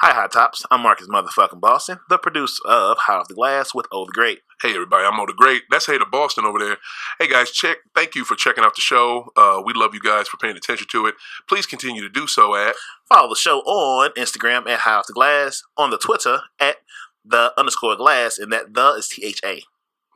Hi, High Tops. I'm Marcus motherfucking Boston, the producer of High Off the Glass with O the Great. Hey, everybody. I'm O the Great. That's Hater Boston over there. Hey, guys, thank you for checking out the show. We love you guys for paying attention to it. Please continue to do so at... Follow the show on Instagram at High Off the Glass, on the Twitter at _glass, and that the is THA.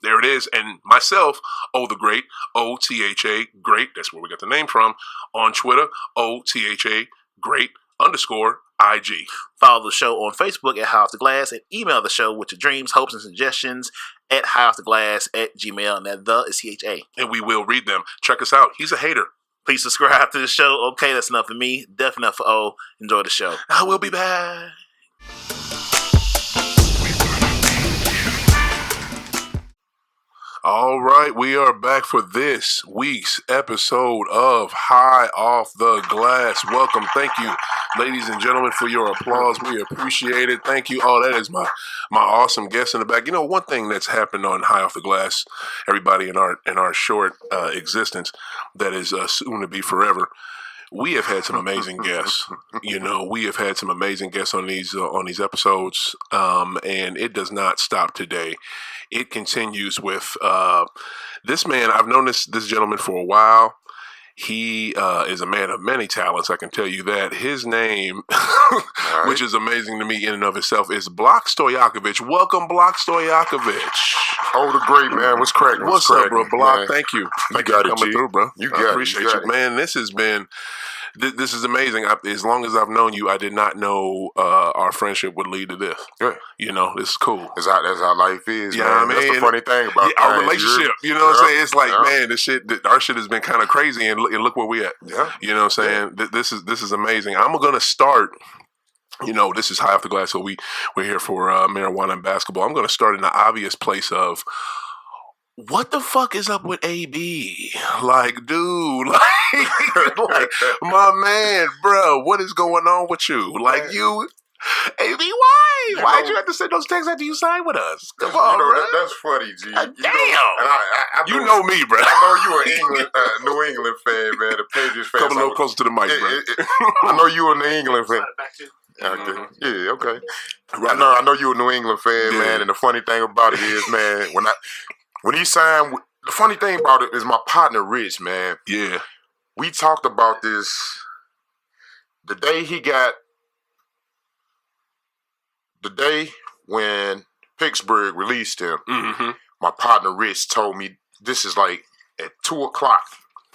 There it is. And myself, O the Great, OTHA Great. That's where we got the name from. On Twitter, OTHA Great _IG. Follow the show on Facebook at High Off the Glass, and email the show with your dreams, hopes, and suggestions at highofftheglass@gmail.com, and that the is THA. And we will read them. Check us out. He's a hater. Please subscribe to the show. Okay, that's enough for me. Definitely enough for O. Enjoy the show. I will be back. All right, we are back for this week's episode of High Off the Glass. Welcome. Thank you, ladies and gentlemen, for your applause. We appreciate it. Thank you. Oh, that is my awesome guest in the back. You know, one thing that's happened on High Off the Glass, everybody in our short existence that is soon to be forever, we have had some amazing guests. You know, we have had some amazing guests on these episodes, and it does not stop today. It continues with this man. I've known this gentleman for a while. He is a man of many talents, I can tell you that. His name, right, which is amazing to me in and of itself, is Blocc Stojakovic. Welcome, Blocc Stojakovic. Oh, the great, man. What's cracking? What's up, bro? Blocc, thank you. Thank you for coming through, bro. I appreciate you. Man, this has been... This is amazing. As long as I've known you, I did not know our friendship would lead to this. Yeah. You know, this is cool. That's how life is, yeah, man. I mean, that's the funny thing about our relationship. You know what I'm saying? It's like, man, our shit has been kind of crazy, and look where we at. Yeah. You know what I'm saying? Yeah. This is amazing. I'm going to start... You know, this is High Off the Glass, so we're here for marijuana and basketball. I'm going to start in the obvious place of... What the fuck is up with AB? Like, dude, like my man, bro, what is going on with you? Like, you, AB, why'd you have to send those texts after you signed with us? Come on, bro. That's funny, G. Damn. You know me, bro. I know you an New England fan, man, the Patriots fan. Come a little closer to the mic, bro. I know you a New England fan. Okay. Yeah, okay. Right. I know you a New England fan, man, and the funny thing about it is, man, when he signed, the funny thing about it is my partner Rich, man. Yeah. We talked about this the day when Pittsburgh released him. Mm-hmm. My partner Rich told me this is like at 2:00.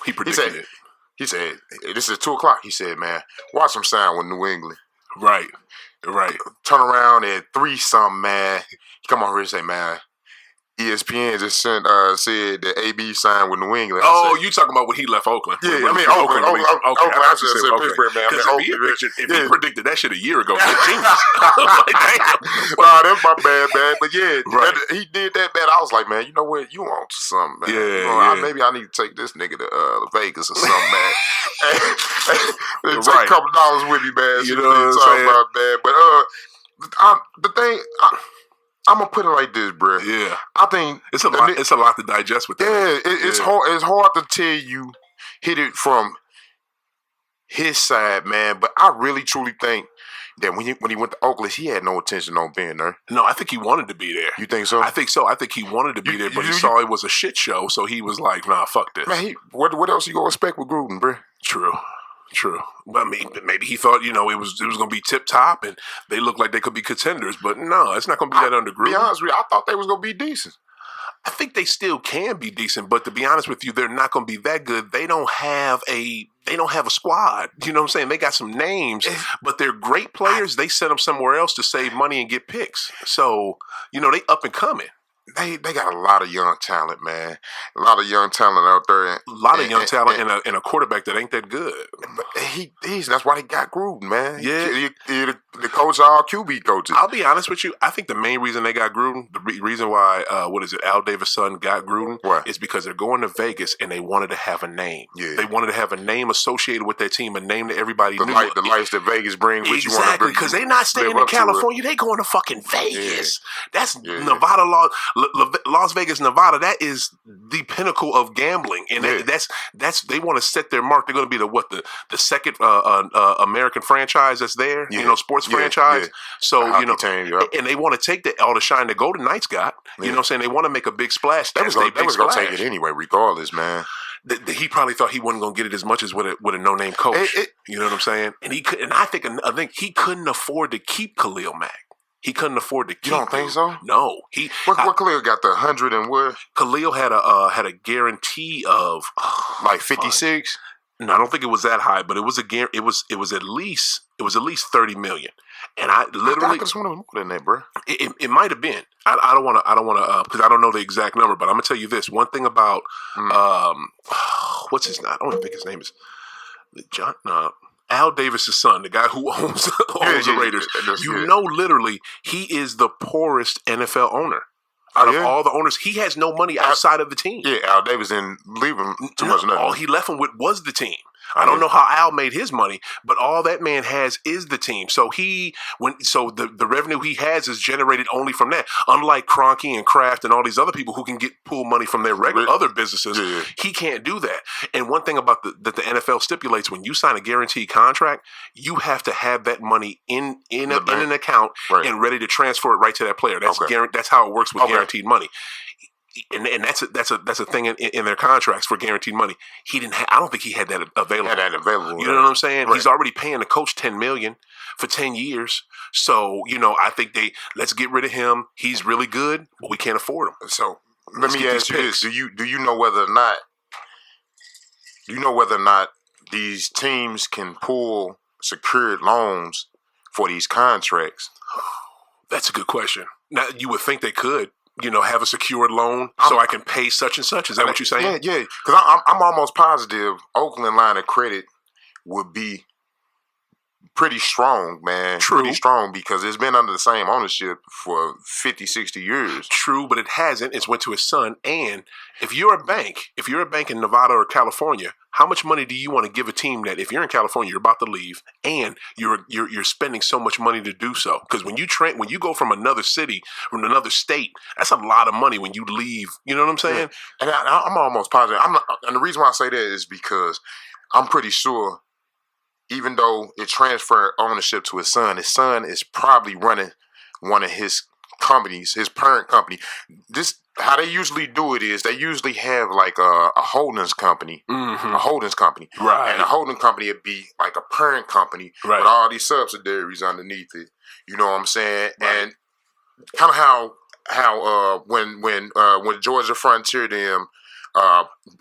He predicted it. He said, this is 2:00. He said, man, watch him sign with New England. Right. Turn around at 3-something, man. He come on here and say, man, ESPN just said that AB signed with New England. Oh, you talking about when he left Oakland? Yeah, I mean Oakland. Okay, I said Pittsburgh, man. Because if he predicted that shit a year ago, he's genius. Like, damn. Well, that's my bad, man. But yeah, right. He did that bad. I was like, man, you know what? You on to something, man. Yeah, maybe I need to take this nigga to Vegas or something, man. Take right. a couple dollars with me, man. You know what I'm saying? About, man. But the thing. I'm gonna put it like this, bro. Yeah, I think it's a lot. It's a lot to digest with that. Yeah, it's hard. It's hard to tell you hit it from his side, man. But I really truly think that when he went to Oakland, he had no intention on being there. No, I think he wanted to be there. You think so? I think so. I think he wanted to be there, but he saw it was a shit show, so he was like, "Nah, fuck this." Man, what else you gonna expect with Gruden, bro? True. I mean, maybe he thought, you know, it was going to be tip top and they looked like they could be contenders, but no, it's not going to be that under Gruden. To be honest with you, I thought they was going to be decent. I think they still can be decent, but to be honest with you, they're not going to be that good. They don't have a squad. You know what I'm saying? They got some names, but they're great players. They sent them somewhere else to save money and get picks. So, you know, they up and coming. They got a lot of young talent, man. A lot of young talent out there. A lot of young talent and a quarterback that ain't that good. But that's why they got Gruden, man. Yeah. The coach all QB coaches. I'll be honest with you. I think the main reason they got Gruden, the reason why, Al Davis' son got Gruden, is because they're going to Vegas and they wanted to have a name. Yeah. They wanted to have a name associated with their team, a name that everybody knew. The lights that Vegas brings. Exactly, because they're not staying in California. They going to fucking Vegas. Yeah. That's Nevada law. Las Vegas, Nevada, that is the pinnacle of gambling, and that's they want to set their mark. They're going to be the second American franchise that's there, sports franchise. franchise. So, team, and they want to take all the shine the Golden Knights got. You know what I'm saying? They want to make a big splash. They was going to take it anyway, regardless, man. He probably thought he wasn't going to get it as much as with a no-name coach. You know what I'm saying? And I think he couldn't afford to keep Khalil Mack. He couldn't afford to keep him. You don't think so? No. What Khalil got, the 100 and what? Khalil had a guarantee of like 56. No, I don't think it was that high, but it was it was at least $30 million. And I literally I could have sworn it was more than that, bro. It might have been. I don't want to because I don't know the exact number, but I'm gonna tell you this one thing about what's his name? I don't even think his name is John. Al Davis' son, the guy who owns the Raiders. Literally, he is the poorest NFL owner. Out of all the owners, he has no money outside of the team. Yeah, Al Davis didn't leave him too much nothing. All he left him with was the team. I don't know how Al made his money, but all that man has is the team. So the revenue he has is generated only from that. Unlike Kroenke and Kraft and all these other people who can pull money from their regular other businesses, he can't do that. And one thing about that the NFL stipulates, when you sign a guaranteed contract, you have to have that money in an account and ready to transfer it right to that player. That's how it works with guaranteed money. And that's a thing in their contracts for guaranteed money. He didn't. I don't think he had that available. You know what I'm saying? Right. He's already paying the coach $10 million for 10 years. So I think let's get rid of him. He's really good, but we can't afford him. So let me ask you this: Do you know whether or not these teams can pull secured loans for these contracts? That's a good question. Now you would think they could. Have a secured loan so I can pay such and such. Is that what you're saying? Yeah. Because I'm almost positive Oakland line of credit would be pretty strong, man. True. Pretty strong because it's been under the same ownership for 50, 60 years. True, but it hasn't. It's went to his son. And if you're a bank in Nevada or California, how much money do you want to give a team that if you're in California, you're about to leave and you're spending so much money to do so? Because when you go from another city, from another state, that's a lot of money when you leave. You know what I'm saying? Yeah. And I'm almost positive. And the reason why I say that is because I'm pretty sure even though it transferred ownership to his son is probably running one of his companies, his parent company. How they usually do it is they usually have like a holdings company, a holdings company, right? And a holding company would be like a parent company with all these subsidiaries underneath it. You know what I'm saying? Right. And kind of how when Georgia Frontier them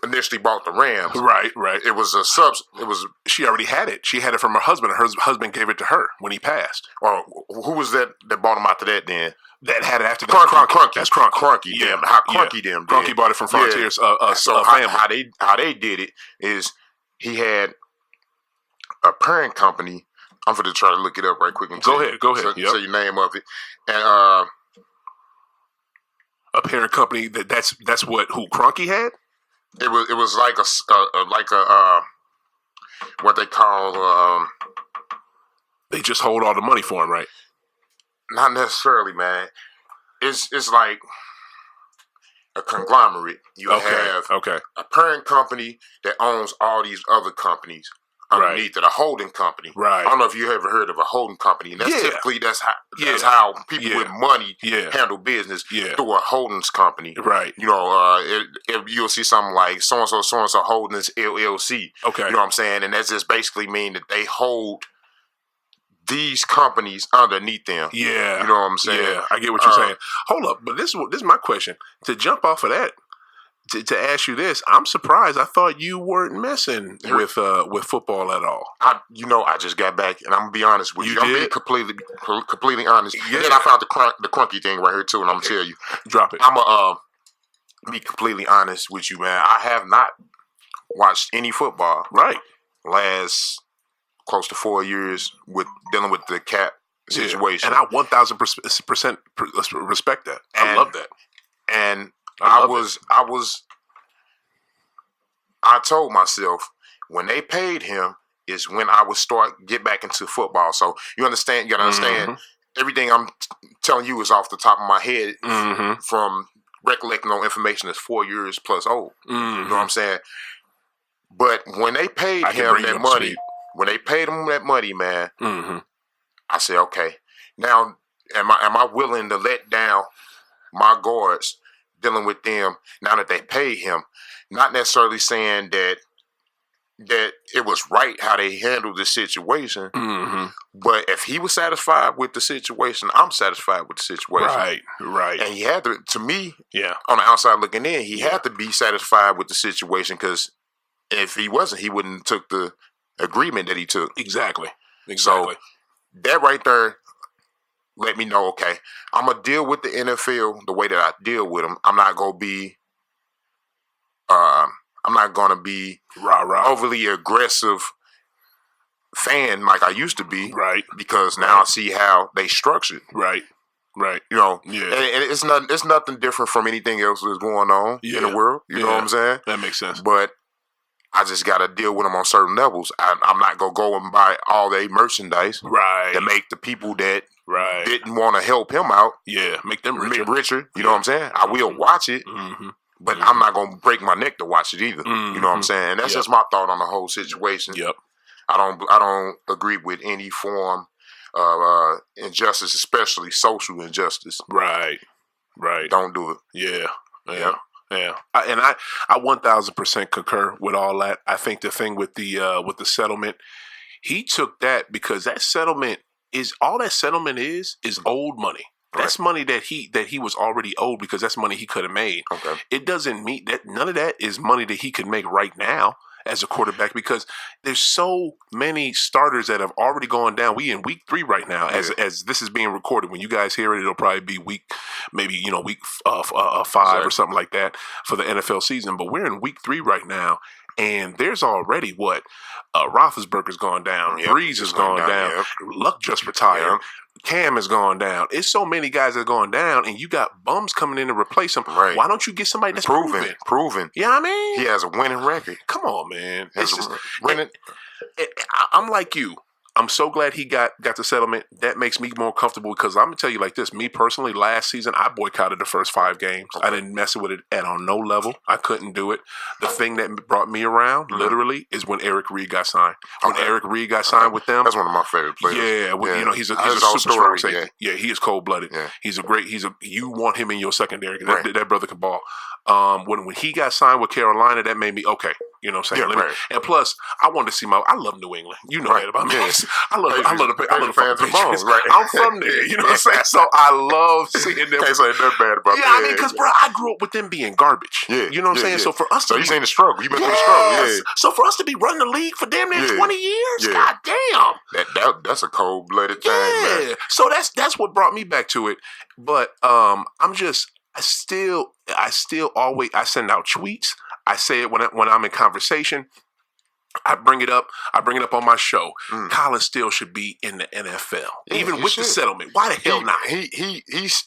initially bought the Rams, right. It was she already had it. She had it from her husband. Her husband gave it to her when he passed. Or who was that bought him after that? Then that had it after Kroenke. That's Kroenke. Yeah, how Kroenke them. Kroenke bought it from Frontier's so family. How they did it is he had a parent company. I'm going to try to look it up right quick. Go ahead. Say your name of it. And a parent company that's who Kroenke had. It was like a what they call they just hold all the money for him, right? Not necessarily, man. It's like a conglomerate. You have a parent company that owns all these other companies underneath it, a holding company. Right. I don't know if you ever heard of a holding company. And that's typically that's how people with money handle business through a holdings company. Right. You'll see something like so and so Holdings LLC. Okay. You know what I'm saying? And that's just basically mean that they hold these companies underneath them. Yeah. You know what I'm saying? Yeah, I get what you're saying. Hold up, but this is my question. To jump off of that, to ask you this, I'm surprised. I thought you weren't messing with football at all. I just got back, and I'm gonna be honest with you. I'm being completely honest. Yeah. And then I found the Kroenke thing right here too, and I'm gonna tell you. Drop it. I'm gonna be completely honest with you, man. I have not watched any football. Right. Last close to 4 years with dealing with the cap situation, and I 1,000% respect that. I love that. And I told myself when they paid him is when I would get back into football. So you understand? You gotta understand. Everything I'm telling you is off the top of my head from recollecting on information that's 4 years plus old. You know what I'm saying? But when they paid him that money, man, I said, okay, Now, am I willing to let down my guards dealing with them now that they pay him? Not necessarily saying that it was right how they handled the situation, but if he was satisfied with the situation, I'm satisfied with the situation. Right. And he had to me, yeah, on the outside looking in, he had to be satisfied with the situation, because if he wasn't, he wouldn't have took the agreement that he took. Exactly. So that right there let me know, okay, I'm going to deal with the NFL the way that I deal with them. I'm not going to be overly aggressive fan like I used to be. Right. Because now I see how they structured. Right. You know, yeah. And it's nothing different from anything else that's going on in the world. You know what I'm saying? That makes sense. But I just got to deal with them on certain levels. I'm not going to go and buy all their merchandise to make the people that didn't want to help him out. Yeah, make them richer. You know what I'm saying? I will watch it, but I'm not going to break my neck to watch it either. You know what I'm saying? And that's just my thought on the whole situation. Yep. I don't agree with any form of injustice, especially social injustice. Right. Don't do it. Yeah. I 1000% concur with all that. I think the thing with the settlement, he took that because that settlement is old money. That's money that he was already owed, because that's money he could have made. Okay. It doesn't mean that none of that is money that he could make right now as a quarterback, because there's so many starters that have already gone down. We in week 3 right now, as this is being recorded. When you guys hear it, it'll probably be week 5 or something like that for the NFL season. But we're in week 3 right now, and there's already Roethlisberger's gone down, Breeze has gone down, Luck just retired. Cam has gone down. It's so many guys that are going down, and you got bums coming in to replace him. Right. Why don't you get somebody that's proven? Yeah, I mean, he has a winning record. Come on, man. It's just winning. I'm like you. I'm so glad he got the settlement. That makes me more comfortable, because I'm going to tell you like this. Me personally, last season, I boycotted the first 5 games. Okay. I didn't mess with it on no level. I couldn't do it. The thing that brought me around, literally, is when Eric Reed got signed. When Eric Reed got signed with them. That's one of my favorite players. Yeah, he's a super strong safety. Yeah, he is cold-blooded. Yeah. You want him in your secondary. That brother can ball. When he got signed with Carolina, that made me, okay. You know what I'm saying? Yeah, and plus, I wanted to see I love New England. You know that about me. Yes. I love the fans of Bones, right? I'm from there. You know what I'm saying? So I love seeing them. Can't say nothing bad about that. Yeah, I mean, because, bro, I grew up with them being garbage. Yeah. You know what I'm saying? Yeah. So for us you seen the struggle. You been through the struggle. Yeah. So for us to be running the league for damn near 20 years, god damn. That's a cold-blooded thing, man. So that's what brought me back to it. But I still always send out tweets. I say it when I'm in conversation. I bring it up on my show. Colin still should be in the NFL, even with the settlement. Why the hell not? He's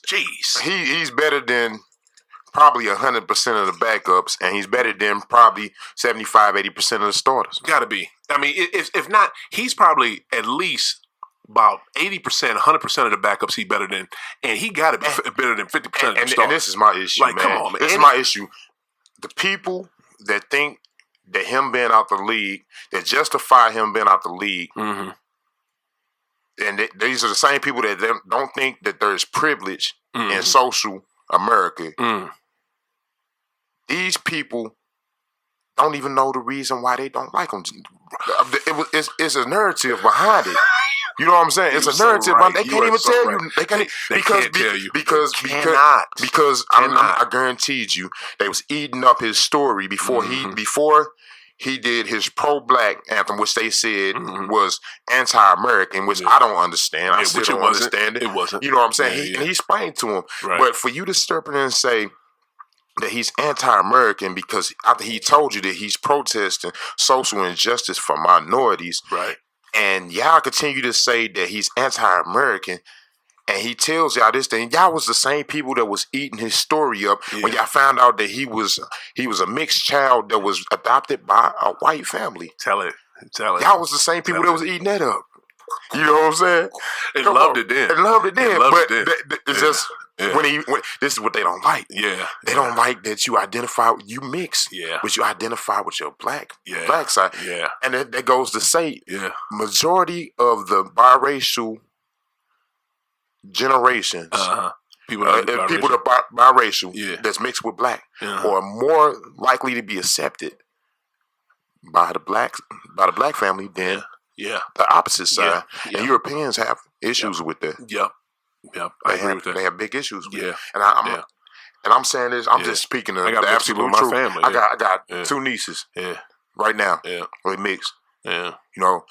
better than probably 100% of the backups, and he's better than probably 75-80% of the starters. Got to be. I mean, if not, he's probably at least about 80%, 100% of the backups he better than, and he got to be better than 50% of the starters. And this is my issue, man. Come on, man. This is my issue. The people that think that him being out the league, that justify him being out the league, and these are the same people that don't think that there's privilege in social America. These people don't even know the reason why they don't like him. It's a narrative behind it. You know what I'm saying? It's a narrative. Right. They can't even tell you. They can't tell you because I guaranteed you they was eating up his story before he did his pro-black anthem, which they said was anti-American, which I don't understand. I still don't understand it. It wasn't. You know what I'm saying? And he explained to him. Right. But for you to step in and say that he's anti-American because after he told you that he's protesting social injustice for minorities, right? And y'all continue to say that he's anti-American, and he tells y'all this thing. Y'all was the same people that was eating his story up when y'all found out that he was a mixed child that was adopted by a white family. Tell it. Y'all was the same people that was eating that up. You know what I'm saying? They loved it then. It's just when this is what they don't like. Yeah, they don't like that you identify you mix. Yeah, but you identify with your black side. Yeah, and that goes to say majority of the biracial generations, people that are biracial, that's mixed with black, are more likely to be accepted by the black family than the opposite side. And Europeans have issues with that. I agree with that. They have big issues with it. And I'm saying this. I'm just speaking of the absolute truth. Family, I got 2 nieces. Right now. We're mixed. You know,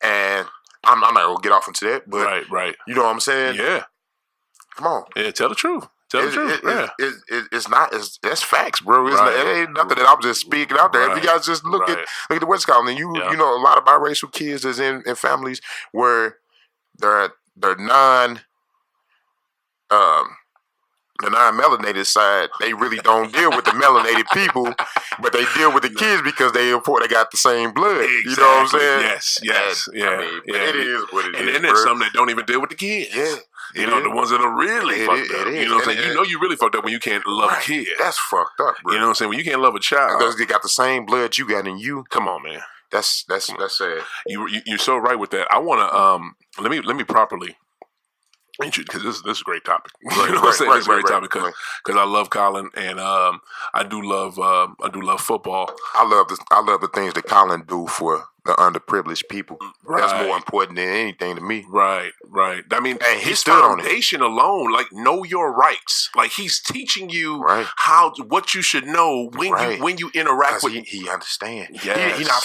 and I'm not gonna get off into that, but right. You know what I'm saying? Yeah. Come on. Yeah, tell the truth. It's not. That's facts, bro. It ain't nothing that I'm just speaking out there. If you guys just look at the West Coast, and you know, a lot of biracial kids is in families where they're the non-melanated side, they really don't deal with the melanated people, but they deal with the kids because they got the same blood. Exactly. You know what I'm saying? Yes. It is what it is. And then there's some that don't even deal with the kids. You know, the ones that are really fucked up. You know what I'm saying? You know you really fucked up when you can't love a kid. That's fucked up, bro. You know what I'm saying? When you can't love a child. Because they got the same blood you got in you. Come on, man. That's sad. You're so right with that. I want to let me properly, because this is a great topic. You know what I'm saying? It's a great topic because I love Colin and I do love football. I love the things that Colin do for the underprivileged people. That's more important than anything to me. Right. I mean, and his foundation alone, like, know your rights. Like, he's teaching you what you should know when you interact with. He understands. Yes. He's not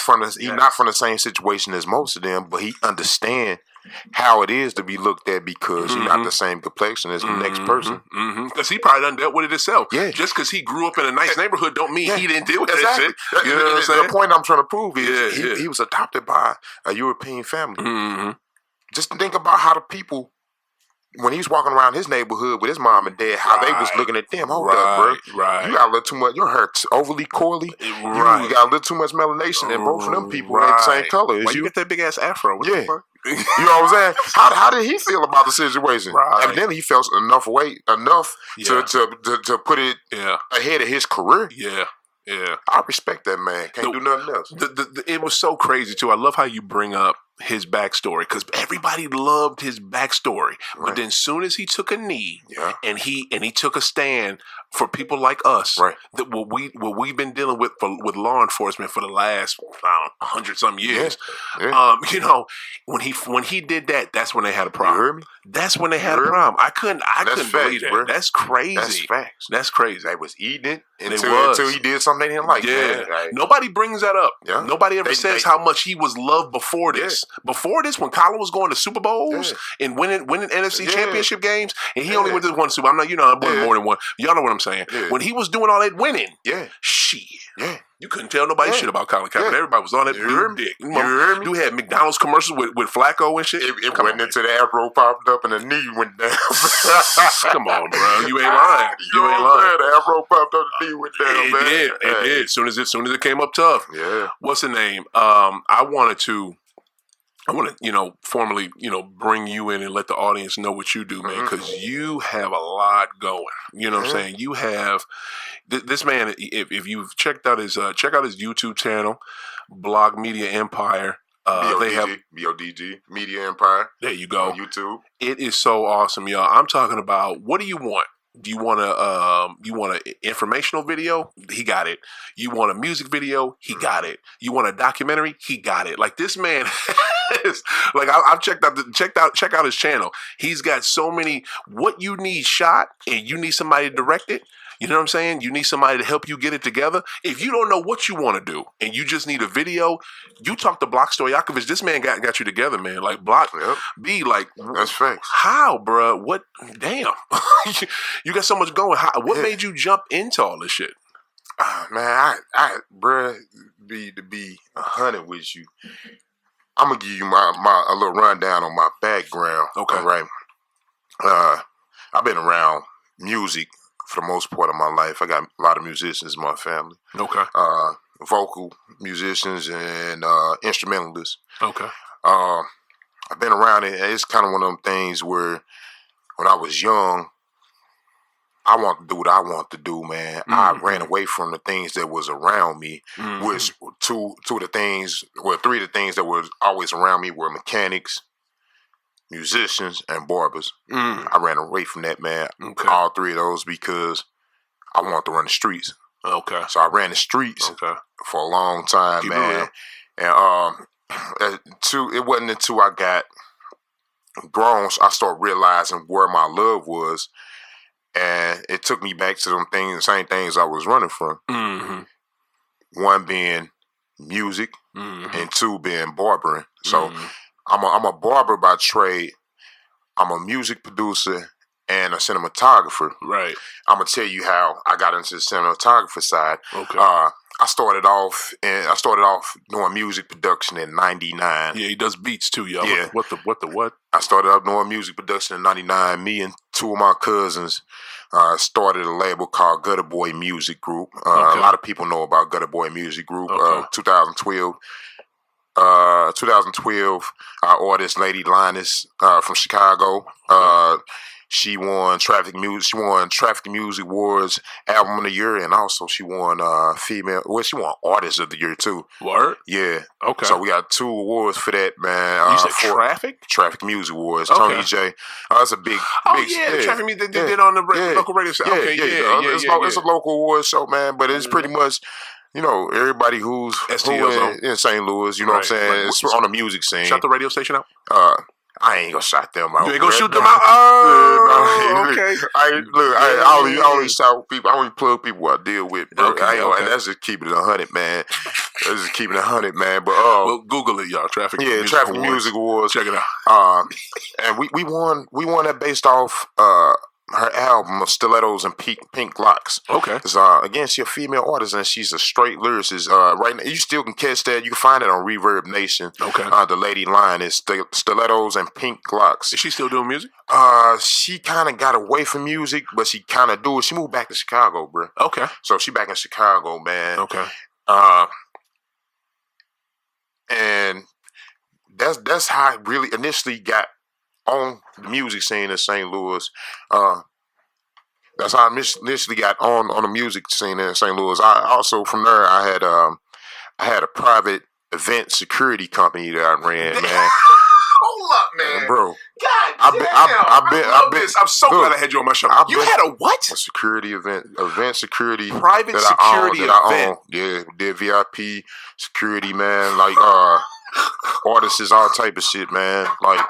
from the same situation as most of them, but he understands how it is to be looked at because you're not the same complexion as the next person. Because he probably done dealt with it himself. Yeah. Just because he grew up in a nice neighborhood don't mean he didn't deal with that shit. You know what I'm saying? The point I'm trying to prove is he was adopted by a European family. Just think about how the people, when he's walking around his neighborhood with his mom and dad, how they was looking at them. Hold up, bro. You got a little too much. Your hair's overly coily. You got a little too much melanation, and both of them people ain't the same color as Why you get that big ass afro? What the fuck? You know what I'm saying? How did he feel about the situation? Evidently, he felt enough to put it ahead of his career. I respect that man. Can't do nothing else. It was so crazy too. I love how you bring up his backstory because everybody loved his backstory. But then, soon as he took a knee and he took a stand for people like us, that what we've been dealing with law enforcement for the last 100-some years. You know, when he did that, that's when they had a problem. You heard me? That's when they had a problem. I couldn't believe that. Bro. That's crazy. That's facts. That's crazy. They was eating it until he did something they didn't like. Nobody brings that up. Nobody ever says how much he was loved before this. Before this, when Colin was going to Super Bowls and winning NFC championship games, and he only went to one Super Bowl. I'm not, I wasn't more than one. Y'all know what I'm saying. When he was doing all that winning, shit. You couldn't tell nobody shit about Colin Kaepernick. Everybody was on that dude dick. You heard me? You had McDonald's commercials with Flacco and shit. It went into the afro popped up and the knee went down. Come on, bro. You ain't lying. You ain't lying. The afro popped up, the knee went down. It did. As soon as it came up tough. What's the name? I want to, formally, bring you in and let the audience know what you do, man, because you have a lot going. You know what I'm saying? You have this man. If you've checked out his YouTube channel, Blocc Media Empire. They have BODG Media Empire. There you go. On YouTube. It is so awesome, y'all. I'm talking about, what do you want? Do you want an informational video? He got it. You want a music video? He got it. You want a documentary? He got it. Like, this man like, I've check out his channel. He's got so many. What you need shot, and you need somebody to direct it. You know what I'm saying? You need somebody to help you get it together. If you don't know what you want to do and you just need a video, you talk to Blocc Stojakovic. This man got you together, man. Like, Blocc, be like, that's facts. How, bro? What? Damn, you got so much going. What made you jump into all this shit? Man, bruh, to be 100 with you, I'm gonna give you a little rundown on my background. Okay, all right. I've been around music for the most part of my life. I got a lot of musicians in my family. Okay. Vocal musicians and instrumentalists. Okay. I've been around it. It's kind of one of them things where when I was young, I want to do what I want to do, man. I ran away from the things that was around me, which three of the things that were always around me were mechanics, musicians, and barbers. Mm. I ran away from that, man. Okay. All three of those because I wanted to run the streets. Okay. So I ran the streets for a long time, Keep man. And it wasn't until I got grown, so I started realizing where my love was, and it took me back to same things I was running from. Mm-hmm. One being music, and two being barbering. So I'm a barber by trade. I'm a music producer and a cinematographer. Right. I'm gonna tell you how I got into the cinematographer side. Okay. I started off doing music production in '99. Yeah, he does beats too, y'all. Yeah. What? I started out doing music production in '99. Me and two of my cousins started a label called Gutter Boy Music Group. A lot of people know about Gutter Boy Music Group. 2012. 2012, our artist Lady Linus from Chicago. She won Traffic Music Awards Album of the Year, and also she won she won Artist of the Year too. Word? Yeah. Okay. So we got 2 awards for that, man. You said Traffic? Traffic Music Awards. Tony J. That's a big. The Traffic Music they did on the local radio station. It's a local award show, man, but it's pretty much. You know, everybody who's in St. Louis, you know what I'm saying? It's on the music scene. Shout the radio station out? I ain't gonna shout them out. You ain't gonna shoot them out? Oh, okay. I only shout people. I only plug people I deal with, bro. And that's just keeping it 100, man. That's just keeping it 100, man. But well, Google it, y'all. Traffic Music Awards. Check it out. And we won that based off her album of Stilettos and Pink Glocks. Okay. Because, again, she's a female artist and she's a straight lyricist. Right now, you still can catch that. You can find it on Reverb Nation. Okay. The lady line is Stilettos and Pink Glocks. Is she still doing music? She kind of got away from music, but she kind of do it. She moved back to Chicago, bro. Okay. So she back in Chicago, man. Okay. And that's how I really initially got on the music scene in St. Louis. That's how I initially got on the music scene in St. Louis. I also from there I had a private event security company that I ran, man. Hold up, man, bro. God I've been. I'm so glad I had you on my show. You had a what? A security event security, private security event. Yeah, did VIP security, man. Like artists, all type of shit, man. Like.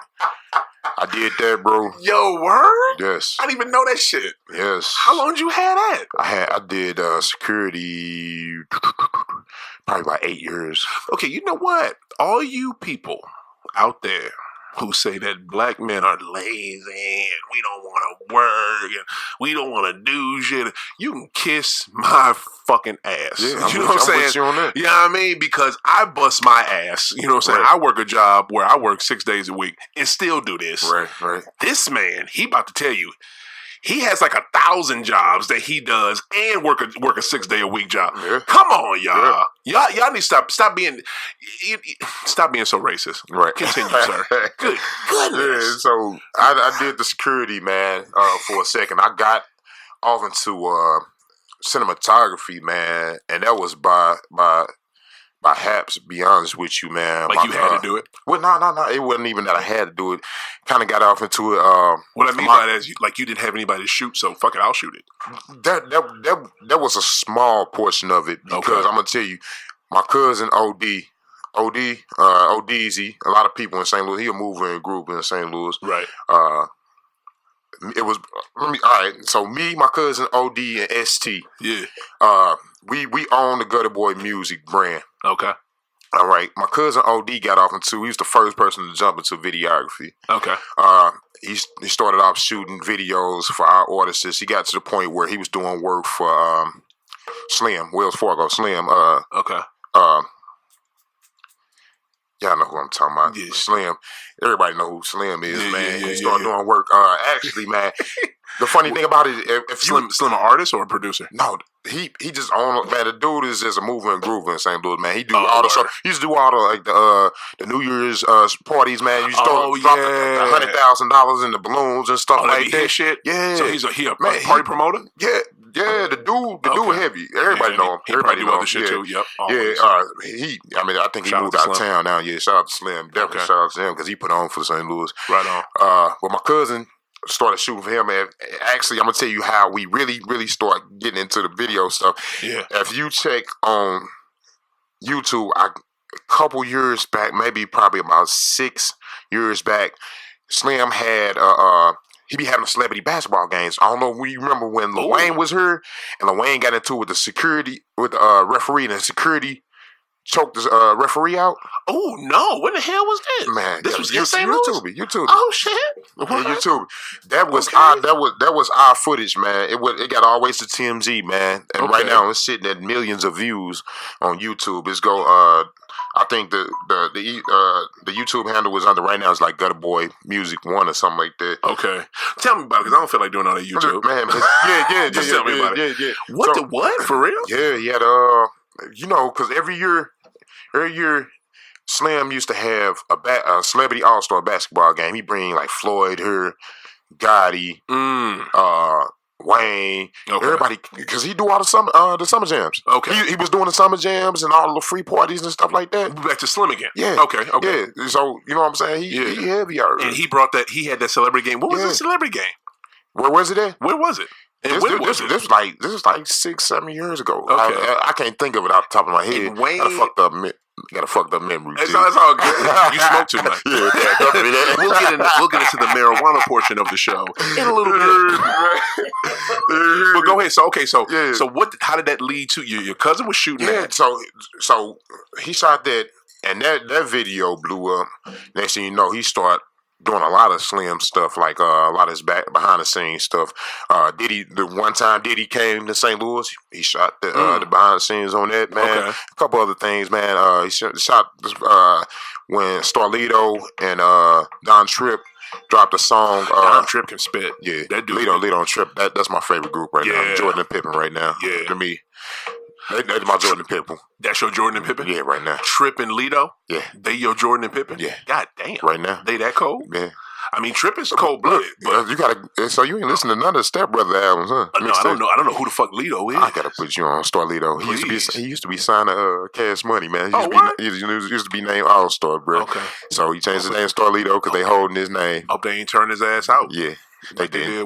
I did that, bro. Yo, word? Yes. I didn't even know that shit. Yes. How long did you have that? I did security probably about 8 years. Okay, you know what? All you people out there who say that black men are lazy and we don't want to work and we don't want to do shit, you can kiss my fucking ass. Yeah, you know what I'm saying? With you on that. You know what I mean? Because I bust my ass. You know what I'm saying? Right. I work a job where I work 6 days a week and still do this. Right. This man, he about to tell you, he has like 1,000 jobs that he does and work a 6-day-a-week job. Yeah. Come on, y'all. Yeah. Y'all need to stop being so racist. Right. Continue, sir. Good goodness. Yeah, so I did the security, man, for a second. I got off into cinematography, man, and that was by haps, to be honest with you, man. Like you had to do it? Well, no. It wasn't even that I had to do it. Kind of got off into it. What I mean by that is, like, you didn't have anybody to shoot, so fuck it, I'll shoot it. That was a small portion of it because I'm gonna tell you, my cousin ODZ, a lot of people in St. Louis. He a mover in group in St. Louis. Right. It was all right. So me, my cousin OD, and ST. Yeah. We own the Gutter Boy Music brand. Okay. All right. My cousin OD got off into. He was the first person to jump into videography. Okay. He started off shooting videos for our artists. He got to the point where he was doing work for Slim, Wells Fargo. Slim. Okay. Y'all know who I'm talking about. Yeah. Slim. Everybody know who Slim is, man. He started Yeah. doing work. Actually, man, the funny thing about it, if Slim an artist or a producer? No, he just owned. Man, the dude is just a mover and groover in St. Louis, man. He do all the stuff. He used to do all the the New Year's parties, man. You drop $100,000 in the balloons and stuff like that. Shit. Yeah. So he a party promoter? Yeah. Yeah, the dude heavy. Everybody know him. Everybody know him. Other shit too. Yep. Always. I think he moved out of town now. Yeah, shout out to Slim. Definitely shout out to him because he put on for St. Louis. Right on. But my cousin started shooting for him, man. Actually, I'm gonna tell you how we really start getting into the video stuff. Yeah. If you check on YouTube, a couple years back, maybe probably about 6 years back, Slim had he be having celebrity basketball games. I don't know if you remember when Lil Wayne was here, and Lil Wayne got into it with the referee, and the security choked the referee out. Oh no! When the hell was this? Man, this was YouTube. YouTube. Oh shit! Yeah, YouTube. That was our footage, man. It got all the way to TMZ, man. And right now it's sitting at millions of views on YouTube. I think the YouTube handle was under right now is like Gutter Boy Music 1 or something like that. Okay, tell me about it because I don't feel like doing all that YouTube. Man, just tell me about it. Yeah. What for real? Yeah, he had because every year, Slim used to have a celebrity all-star basketball game. He bring like Floyd here, Gotti, Wayne, everybody, because he do all the summer jams. Okay, he was doing the summer jams and all the free parties and stuff like that. Back to Slim again. Yeah. Okay. Yeah. So you know what I'm saying? He heavy out. And he brought that. He had that celebrity game. What was the celebrity game? Where was it at? Where was it? This was like 6-7 years ago. Okay. I can't think of it off the top of my head. Wayne got a fucked up memory. It's all good. You smoke too much. We'll get into the marijuana portion of the show in a little bit. But go ahead. So what? How did that lead to you? Your cousin was shooting. Yeah. So he shot that, and that video blew up. Next thing you know, he started doing a lot of Slim stuff, like a lot of his behind the scenes stuff. The one time Diddy came to St. Louis, he shot the behind the scenes on that, man. Okay. A couple other things, man. He shot when Starlito and Don Tripp dropped a song. Don Tripp can spit. Yeah, that dude. Lito and Tripp. That's my favorite group right now. Jordan and Pippen right now. Yeah, to me. That's my Jordan and Pippen. That's your Jordan and Pippen? Yeah, right now. Tripp and Lito? Yeah. They your Jordan and Pippen? Yeah. God damn. Right now. They that cold? Yeah. I mean, Tripp is cold blooded. But you gotta. So you ain't listening to none of the Step Brother albums, huh? No, I don't know. I don't know who the fuck Lito is. I gotta put you on Starlito. He used to be signed to Cash Money, man. He used to be named All Star, bro. Okay. So he changed his name to Starlito because they holding his name. Hope they ain't turn his ass out. Yeah. They did. He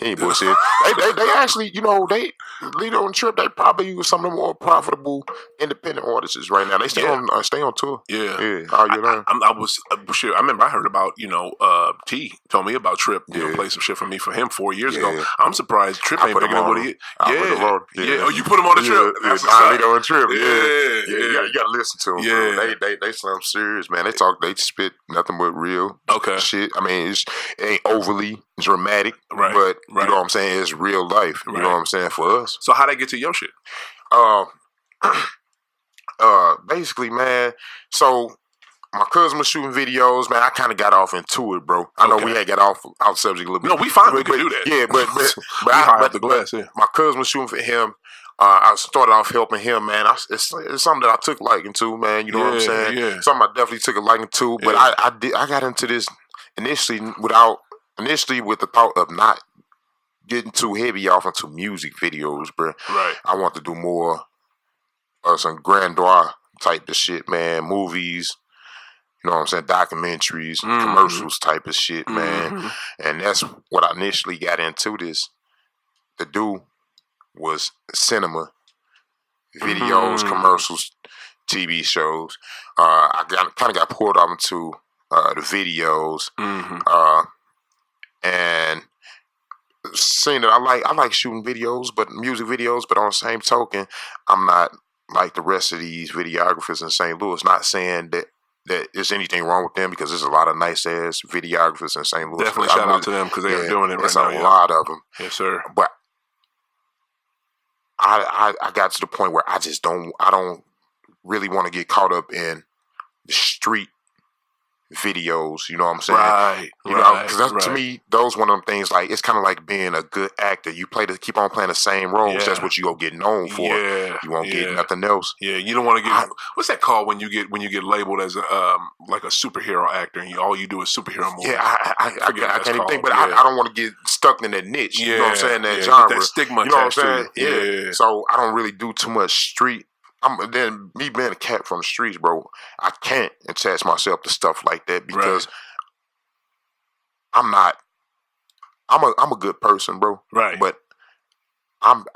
ain't bullshit. they actually, Lito and Tripp, they probably some of the more profitable independent artists right now. They stay on tour. Yeah. All year long. I remember I heard about, T told me about Tripp, play some shit for him 4 years ago. I'm surprised Tripp ain't bigger than what he is. Yeah. Oh, you put him on the Trip? Lito and Tripp. Yeah. You gotta listen to them. Yeah. They slam serious, man. They spit nothing but real shit. I mean, it ain't overly dramatic, but you know what I'm saying? It's real life. You know what I'm saying? For us. So how'd I get to your shit? Basically, man, so my cousin was shooting videos, man. I kind of got off into it, bro. I know we had got off subject a little bit. No, we fine. We can do that. Yeah, but the glass. Yeah. My cousin was shooting for him. I started off helping him, man. It's something that I took liking to, man. You know what I'm saying? Yeah. Something I definitely took a liking to. But I got into this initially with the thought of not getting too heavy off into music videos, bro. Right. I want to do more some grandeur type of shit, man. Movies, you know what I'm saying? Documentaries, commercials type of shit, man. And that's what I initially got into this to do was cinema, videos, commercials, TV shows. I kind of got pulled off into the videos. And seeing that I like shooting videos, but music videos, but on the same token, I'm not like the rest of these videographers in St. Louis. Not saying that there's anything wrong with them, because there's a lot of nice ass videographers in St. Louis. Definitely shout out to them because they are doing it right now. There's a lot of them. Yes, sir. But I got to the point where I don't really want to get caught up in the street videos. You know what I'm saying? Right. You know, because to me, those one of them things. Like it's kind of like being a good actor. You keep on playing the same roles. That's what you gonna get known for. Yeah. You won't get nothing else. Yeah. You don't want to get what's that called when you get labeled as like a superhero actor and all you do is superhero movies. Yeah, I can't even think, but I don't want to get stuck in that niche. Yeah. You know what I'm saying? That genre. Get that stigma. You know what I'm saying? Yeah. So I don't really do too much street. Then me being a cat from the streets, bro, I can't attach myself to stuff like that because I'm a good person, bro. Right. But I'm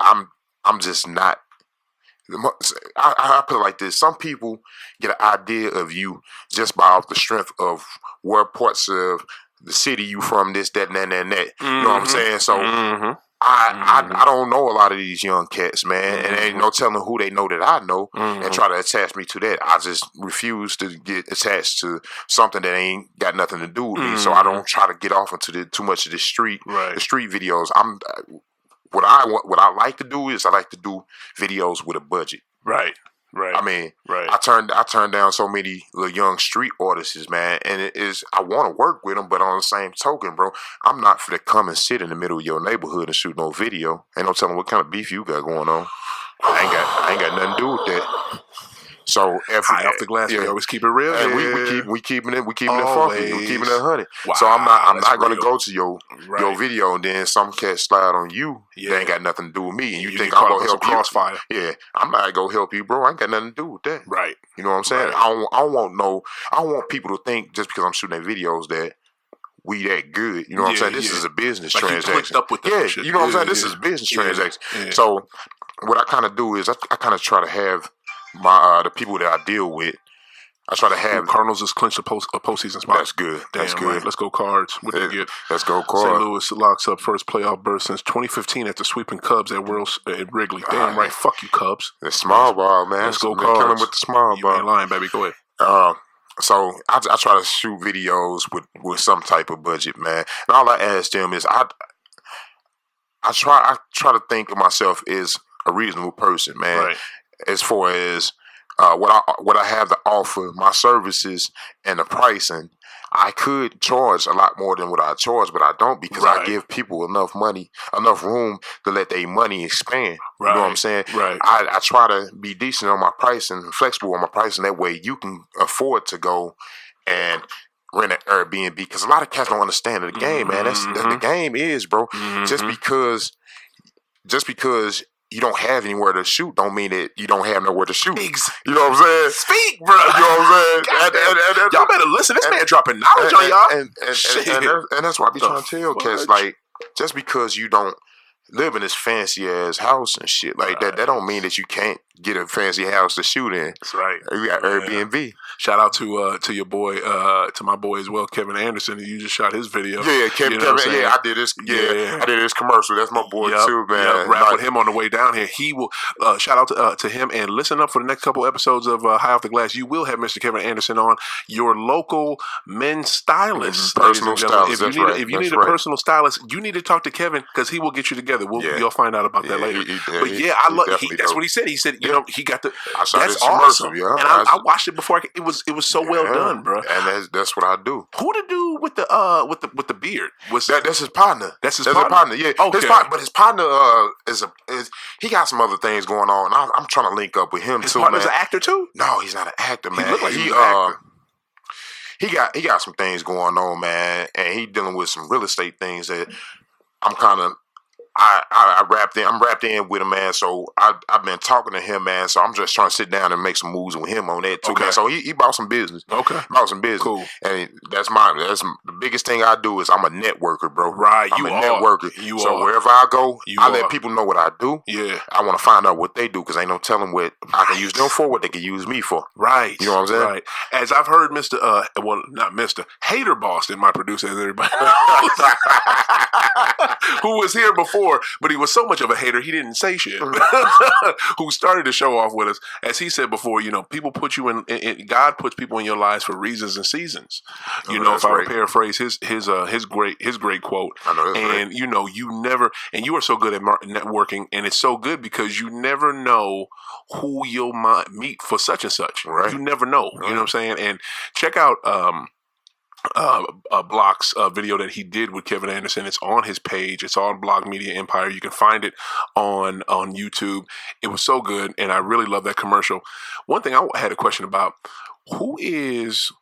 just not. I put it like this: some people get an idea of you just by off the strength of where parts of the city you from, this, that, and that. You know what I'm saying? So. I don't know a lot of these young cats, man, and ain't no telling who they know that I know and try to attach me to that. I just refuse to get attached to something that ain't got nothing to do with me. So I don't try to get off into too much of the street videos. What I like to do is I like to do videos with a budget. Right. I mean, I turned down so many little young street artists, man, and I want to work with them, but on the same token, bro, I'm not for to come and sit in the middle of your neighborhood and shoot no video. Ain't no telling what kind of beef you got going on. I ain't got nothing to do with that. So high off the glass, we always keep it real. And we keeping it funky, we keeping it 100. Wow, so I'm not gonna go to your video and then some cat slide on you. They ain't got nothing to do with me, and you think I'm gonna help you? Crossfire. Yeah, I'm not gonna help you, bro. I ain't got nothing to do with that. Right. You know what I'm saying? I don't want people to think just because I'm shooting their videos that we that good. You know what I'm saying? This is a business transaction. Up with shit. You know what I'm saying? This is a business transaction. Yeah. So what I kind of do is I kind of try to have my the people that I deal with. I try to have Cardinals just clinched a postseason spot. That's good. That's good. Right. Let's go Cards. What they get? Let's go Cards. St. Louis locks up first playoff berth since 2015 after sweeping Cubs at Wrigley. Damn right. Fuck you Cubs. The small ball, man. Let's go Cards. Killing with the small ball. You ain't lying, baby. Go ahead. So I try to shoot videos with some type of budget, man. And all I ask them is I try to think of myself as a reasonable person, man. Right. As far as what I have to offer, my services and the pricing, I could charge a lot more than what I charge, but I don't because I give people enough room to let their money expand. You know what I'm saying? Right. I try to be decent on my pricing, flexible on my pricing. That way you can afford to go and rent an Airbnb because a lot of cats don't understand the game, man. That's the game is, bro. Just because you don't have anywhere to shoot don't mean that you don't have nowhere to shoot. You know what I'm saying? Speak, bro. You know what I'm saying? Y'all better listen. This man dropping knowledge on y'all. And that's why I be trying to tell cats, like, just because you don't live in this fancy ass house and shit like that don't mean that you can't get a fancy house to shoot in. That's right. You got Airbnb. Shout out to your boy, to my boy as well, Kevin Anderson. You just shot his video. Yeah, Kevin. Yeah, I did this. I did this commercial. That's my boy too, man. Rap with him on the way down here. He will shout out to him and listen up for the next couple episodes of High Off the Glass. You will have Mr. Kevin Anderson on, your local men's stylist, personal stylist. If you need a personal stylist, you need to talk to Kevin because he will get you together. You'll find out about that later. I love. That's what he said. He said, he got the. That's awesome. And I watched it before. It was so well done, bro. And that's what I do. Who the dude with the beard? That's his partner. That's his partner. Yeah. Okay. But his partner is he got some other things going on. I'm trying to link up with him his too. Partner's man. an actor too? No, he's not an actor, man. He looked like he was an actor. He got some things going on, man, and he dealing with some real estate things that I'm kind of. I'm wrapped in with him, man. So I've been talking to him, man. So I'm just trying to sit down and make some moves with him on that too, man. So he bought some business. Okay, bought some business. Cool. And that's the biggest thing I do is I'm a networker, bro. Right, I'm a networker. So wherever I go, I let people know what I do. Yeah, I want to find out what they do because ain't no telling what I can use them for, what they can use me for. Right. You know what I'm saying? Right. As I've heard Mr. Not Mr. Hater Boston, my producer, as everybody knows, who was here before, but he was so much of a hater, he didn't say shit. Who started the show off with us, as he said before, people put you in God puts people in your lives for reasons and seasons. If I would paraphrase his great quote. I know that's and right. You never, and you are so good at networking, and it's so good because you never know who you'll meet for such and such. Right. You never know. You know what I'm saying? And check out Blocc's video that he did with Kevin Anderson. It's on his page. It's on Blocc Media Empire. You can find it on YouTube. It was so good, and I really love that commercial. One thing I had a question about: who is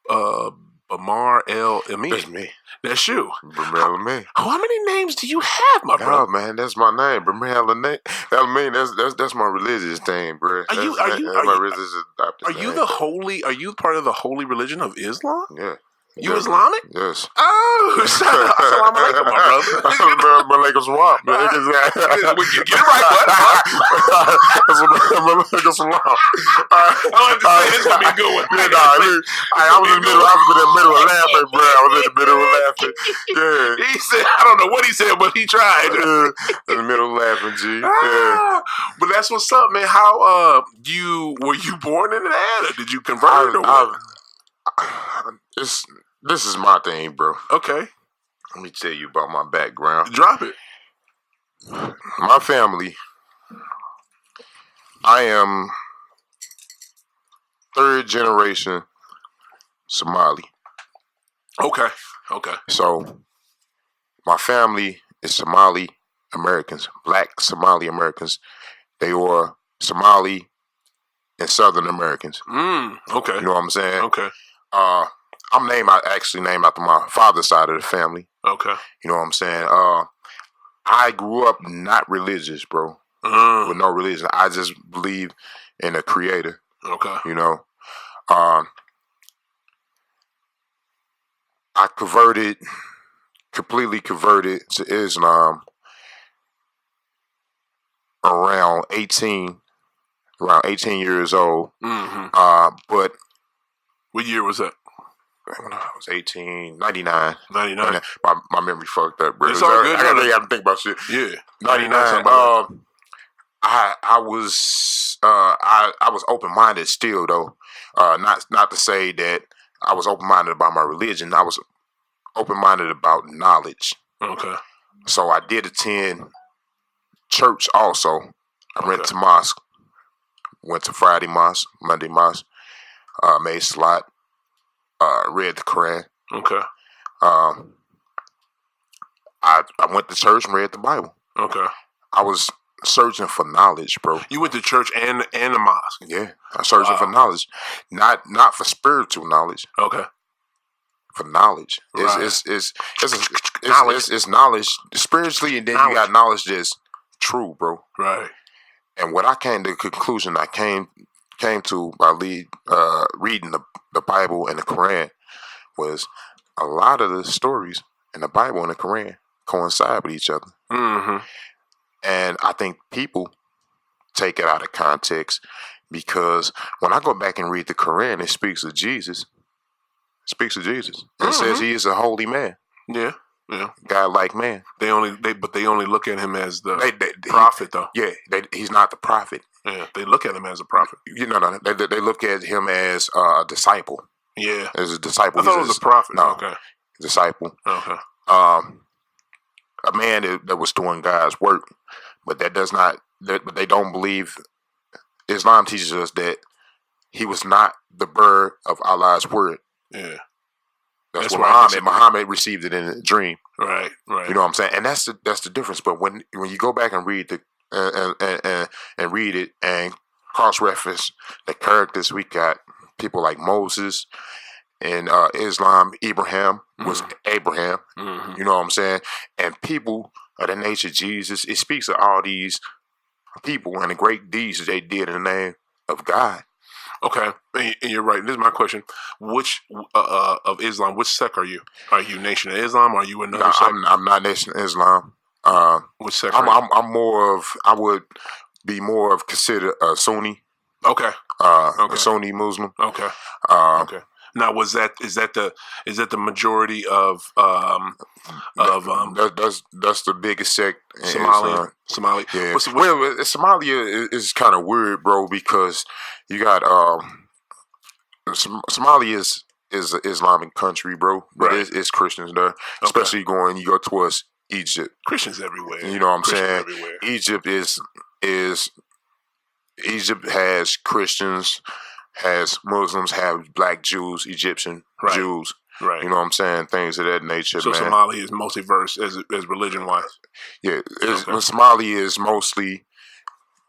Bamar El Amin? That's me. That's you. Bamar El Amin. How many names do you have, my brother? Oh man, that's my name. Bamar El Amin. That's my religious thing, bro. Are you part of the holy religion of Islam? Yeah. You Islamic? Yes. Oh, assalamu alaikum, my brother. Malaikum salam. You get it right, bud. Malaikum salam. I want to say this gonna be a good one. I was in the middle of laughing, bro. I was in the middle of laughing. Yeah. He said, I don't know what he said, but he tried. In the middle of laughing, G. Yeah. But that's what's up, man. How were you born into that, or did you convert or what? This is my thing, bro. Okay. Let me tell you about my background. Drop it. My family, I am third generation Somali. Okay. So, my family is Somali Americans, black Somali Americans. They were Somali and Southern Americans. Okay. You know what I'm saying? Okay. I'm actually named after my father's side of the family. Okay. You know what I'm saying? I grew up not religious, bro. With no religion. I just believe in a creator. Okay. You know? I completely converted to Islam around 18 years old. But what year was that? When I was 18, 99. 99. My memory fucked up, bro. It's all good. I gotta think about shit. Yeah. 99. I was open-minded still, though. Not to say that I was open-minded about my religion. I was open-minded about knowledge. Okay. So I did attend church also. I went to mosque. Went to Friday mosque, Monday mosque. Made salat. Read the Quran. Okay. I went to church and read the Bible. Okay. I was searching for knowledge, bro. You went to church and the mosque. Yeah, I was searching for knowledge, not for spiritual knowledge. Okay. For knowledge, right. it's knowledge spiritually, and then you got knowledge that's true, bro. Right. And what I came to the conclusion I came to by reading the Bible and the Quran was a lot of the stories in the Bible and the Quran coincide with each other. Mm-hmm. And I think people take it out of context because when I go back and read the Quran, it speaks of Jesus. It says he is a holy man. Yeah. Yeah. God-like man. They only look at him as the prophet, though. Yeah, he's not the prophet. Yeah, they look at him as a prophet. They look at him as a disciple. Yeah, as a disciple. I thought it was a prophet. No, okay, disciple. Okay, a man that was doing God's work, but that does not. But they don't believe. Islam teaches us that he was not the bearer of Allah's word. Yeah. That's what Muhammad received it in a dream. Right. You know what I'm saying? And that's the difference. But when you go back and read and read it and cross-reference the characters, we got people like Moses and Islam. Abraham was Abraham. Mm-hmm. You know what I'm saying? And people of the nature Jesus. It speaks of all these people and the great deeds that they did in the name of God. Okay, and you're right. This is my question: which of Islam? Which sect are you? Are you Nation of Islam? Are you another sect? I'm not Nation of Islam. Which sect? I'm more of. I would be more of considered a Sunni. Okay. A Sunni Muslim. Okay. Okay. Now, is that the majority of that's the biggest sect in Somalia? Somalia. Yeah. Somalia is kind of weird, bro, because you got Somalia is an Islamic country, bro, but it's Christians there, especially you go towards Egypt. Christians everywhere. You know what I'm saying? Everywhere. Egypt has Christians, has Muslims, have black Jews, Egyptian Jews. Right. You know what I'm saying? Things of that nature, so man. Somali is mostly verse as religion-wise? Yeah. Somali is mostly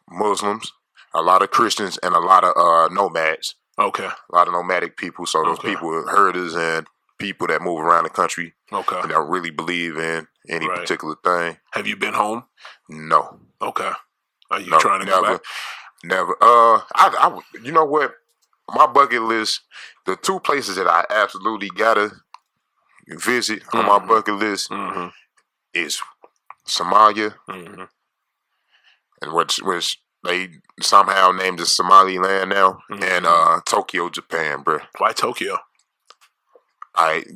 Muslims, a lot of Christians, and a lot of nomads. Okay. A lot of nomadic people. So those people are herders and people that move around the country. Okay. And don't really believe in any particular thing. Have you been home? No. Okay. Are you trying to go back? Never. You know what? My bucket list, the two places that I absolutely gotta visit on my bucket list is Somalia, and which they somehow named it Somaliland now, and Tokyo, Japan, bro. Why Tokyo?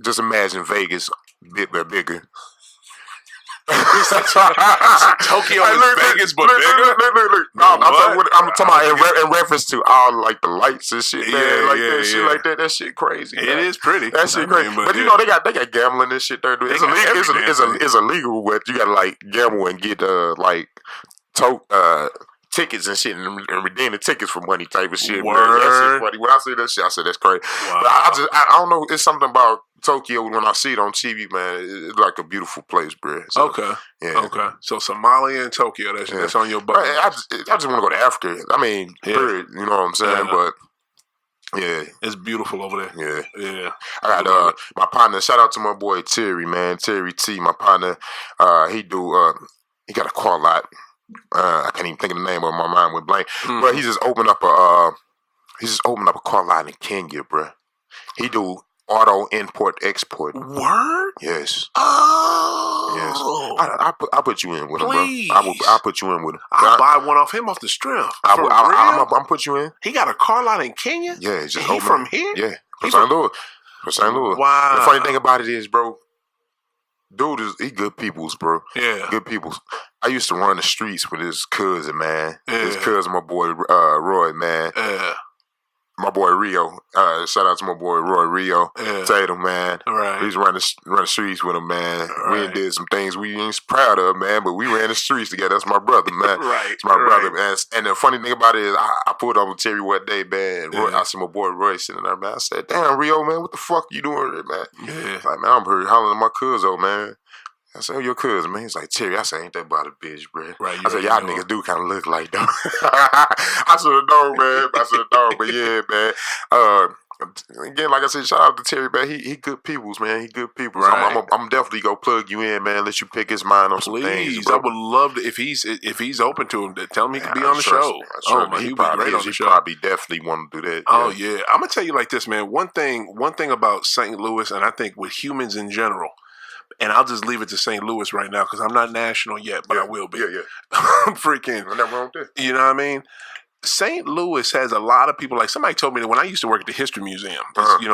Just imagine Vegas bigger. Tokyo is Vegas, but bigger. No, I'm talking about in reference to all like the lights and shit, man. Shit like that. That shit crazy. It is pretty. That shit crazy. But you know they got gambling and shit there. It's illegal, but you gotta like gamble and get tickets and shit and redeem the tickets for money type of shit. Man. That shit funny. When I see that shit, I said that's crazy. Wow. But I don't know. It's something about Tokyo when I see it on TV, man. It's like a beautiful place, bro. So, okay. Yeah. Okay. So Somalia and Tokyo, that's on your bucket. I just want to go to Africa. I mean, period. You know what I'm saying? But yeah, it's beautiful over there. Yeah. I got my partner. Shout out to my boy Terry, man. Terry T, my partner. He got a car lot. I can't even think of the name of it. My mind went blank. But he just opened up a car lot in Kenya, bro. He do auto import export. Word? Yes. Oh. Yes. I'll put you in with Please. him, bro. I'll put you in with him. I'll buy one off him off the strip. I'm put you in. He got a car lot in Kenya? Yeah. Just he from here? Yeah. From St. Louis. From St. Louis. Wow. The funny thing about it is, bro, dude he good peoples, bro. Yeah. Good peoples. I used to run the streets with his cousin, man. Yeah. His cousin, my boy Roy, man. Yeah. My boy Rio. Shout out to my boy Roy Rio. Yeah. Tatum, man. Right. We used to run the streets with him, man. Right. We did some things we ain't proud of, man, but we ran the streets together. That's my brother, man. Right. It's my brother, man. And the funny thing about it is I pulled up with Terry one day, man. Roy, Yeah. I see my boy Roy sitting there, man. I said, damn, Rio, man, what the fuck you doing there, man? Yeah. Like, man, I'm here hollering at my cousin, man. I said, oh, your cousin, man. He's like, Terry, I said, ain't that about a bitch, bro. Right, I said, y'all niggas do kind of look like them. I should have known, man. But yeah, man. Again, like I said, shout out to Terry, man. He good peoples, man. He good people. Right. So I'm definitely gonna plug you in, man. Let you pick his mind on some things. Please, I would love to if he's open to him. Tell him he can be on the show. He'd be great on the show. Probably definitely want to do that. Oh yeah, I'm gonna tell you like this, man. One thing about St. Louis, and I think with humans in general. And I'll just leave it to St. Louis right now because I'm not national yet, but I will be. Yeah. Freaking. Nothing wrong with that. You know what I mean? St. Louis has a lot of people. Like somebody told me that when I used to work at the History Museum,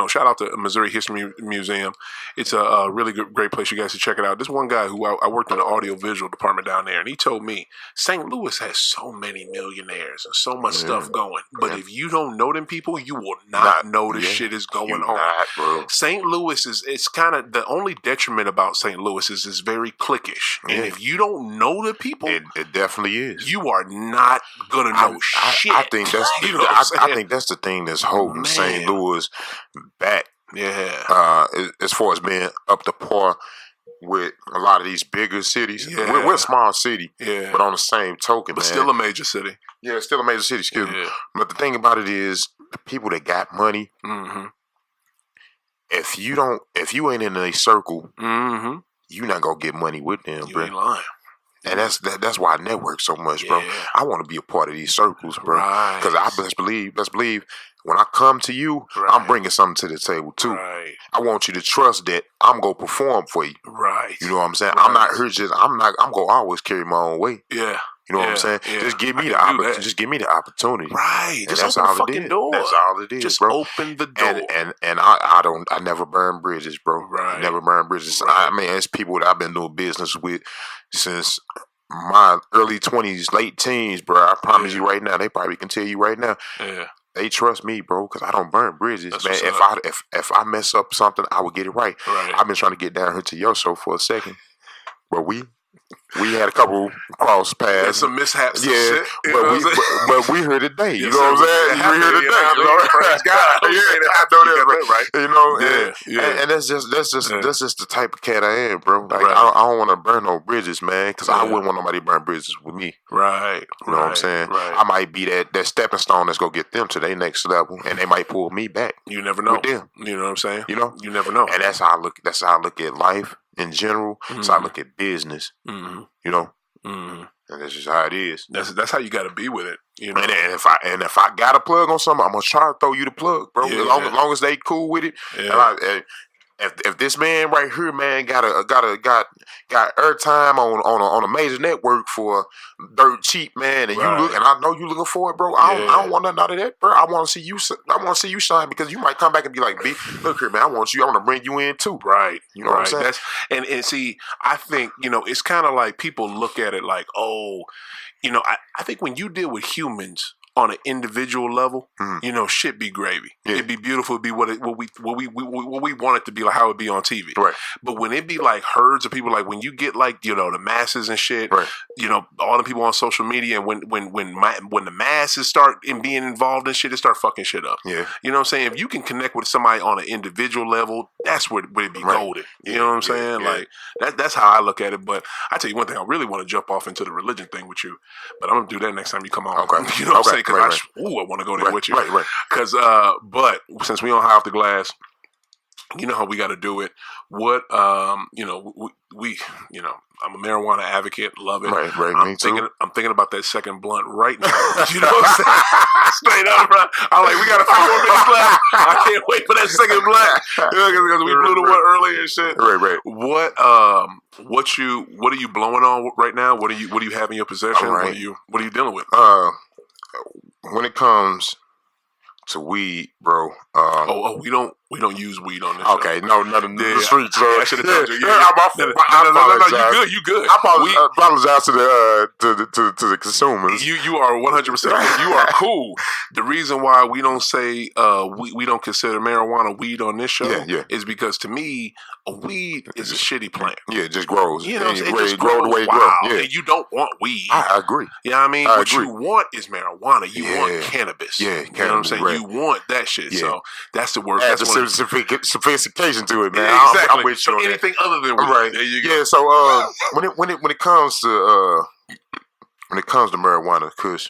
shout out to Missouri History Museum. It's a really great place. You guys should check it out. This one guy who I worked in the audio visual department down there, and he told me St. Louis has so many millionaires and so much stuff going. But if you don't know them people, you will not know this shit is going on. St. Louis it's kind of the only detriment about St. Louis is it's very cliquish. And if you don't know the people, it definitely is. You are not gonna know shit. I think that's I think that's the thing that's holding St. Louis back. Yeah. As far as being up to par with a lot of these bigger cities. Yeah. We're a small city, but on the same token, but still a major city. Yeah, still a major city. Excuse me. But the thing about it is, the people that got money, if you ain't in a circle, you not gonna get money with them, you bro. Ain't lying. And that's why I network so much, bro. I want to be a part of these circles, bro. Because I best believe when I come to you, I'm bringing something to the table too. Right. I want you to trust that I'm gonna perform for you. Right. You know what I'm saying? I'm not here I'm gonna always carry my own weight. Yeah. You know what I'm saying? Yeah. Just give me the opportunity. Right. And just open the fucking door. That's all it is, just bro. Open the door. And I never burn bridges, bro. Right. Never burn bridges. Right. I mean, it's people that I've been doing business with since my early 20s, late teens, bro. I promise you right now, they probably can tell you right now. Yeah. They trust me, bro, because I don't burn bridges, That's man. If I mess up something, I will get it right. I've been trying to get down here to your show for a second, but we we had a couple cross paths. And some mishaps. Yeah, and shit, but we here today. You Yes, know what I'm sir. saying? Yeah, We here today. You know, praise God. Yeah, I know that, right? You know, and that's just the type of cat I am, bro. Like I don't want to burn no bridges, man, because I wouldn't want nobody to burn bridges with me. Right. You know what I'm saying? Right. I might be that stepping stone that's gonna get them to their next level, and they might pull me back. You never know. With them. You know what I'm saying? You know, you never know. And that's how I look. That's how I look at life in general. That's how I look at business. You know. And that's just how it is. That's how you got to be with it. You know. And if I got a plug on something, I'm gonna try to throw you the plug, bro. Yeah. As long as they cool with it. Yeah. If this man right here, man, got airtime on a major network for dirt cheap, man, and you look, and I know you looking for it, bro. I don't want nothing out of that, bro. I want to see you. I want to see you shine, because you might come back and be like, "B, look here, man. I want to bring you in too." Right. You know what I'm saying? And see, I think, it's kind of like people look at it like, oh, I think when you deal with humans on an individual level, shit be gravy. Yeah. It'd be beautiful. It'd be what we want it to be, like how it'd be on TV. Right. But when it be like herds of people, like when you get like the masses and shit, right. All the people on social media, and when the masses start in being involved in shit, it start fucking shit up. Yeah. You know what I'm saying? If you can connect with somebody on an individual level, that's where it be golden. You know what I'm saying? Yeah. Like that's how I look at it. But I tell you one thing, I really want to jump off into the religion thing with you, but I'm gonna do that next time you come on. Okay. You know what I'm saying? Because I want to go there with you. Right. Because, but since we on High Off the Glass, you know how we got to do it. What, we I'm a marijuana advocate, love it. Right. I'm thinking about that second blunt right now. You know what I'm saying? Straight up, bro. I'm like, we got a few more minutes left. I can't wait for that second blunt. Because we blew the one earlier and shit. Right. What are you blowing on right now? What do you have in your possession? Right. What are you dealing with? When it comes to weed, bro. We don't use weed on this. Okay, show. No, the streets. I should have told you. No, you good. I apologize to the consumers. You are 100%. You are cool. The reason why we don't say we don't consider marijuana weed on this show is because, to me, a weed is a shitty plant. Yeah, it just grows. You know, it just grows the way it grows. Yeah. And you don't want weed. I agree. You know what I mean? What you want is marijuana. You want cannabis. Yeah, you know what I'm saying? Right. You want that shit. Yeah. So that's the word. That's a sophistication to it, man. Yeah, exactly. I'm with you so on anything other than weed. Right. There you go. Yeah. So when it comes to marijuana, Kush,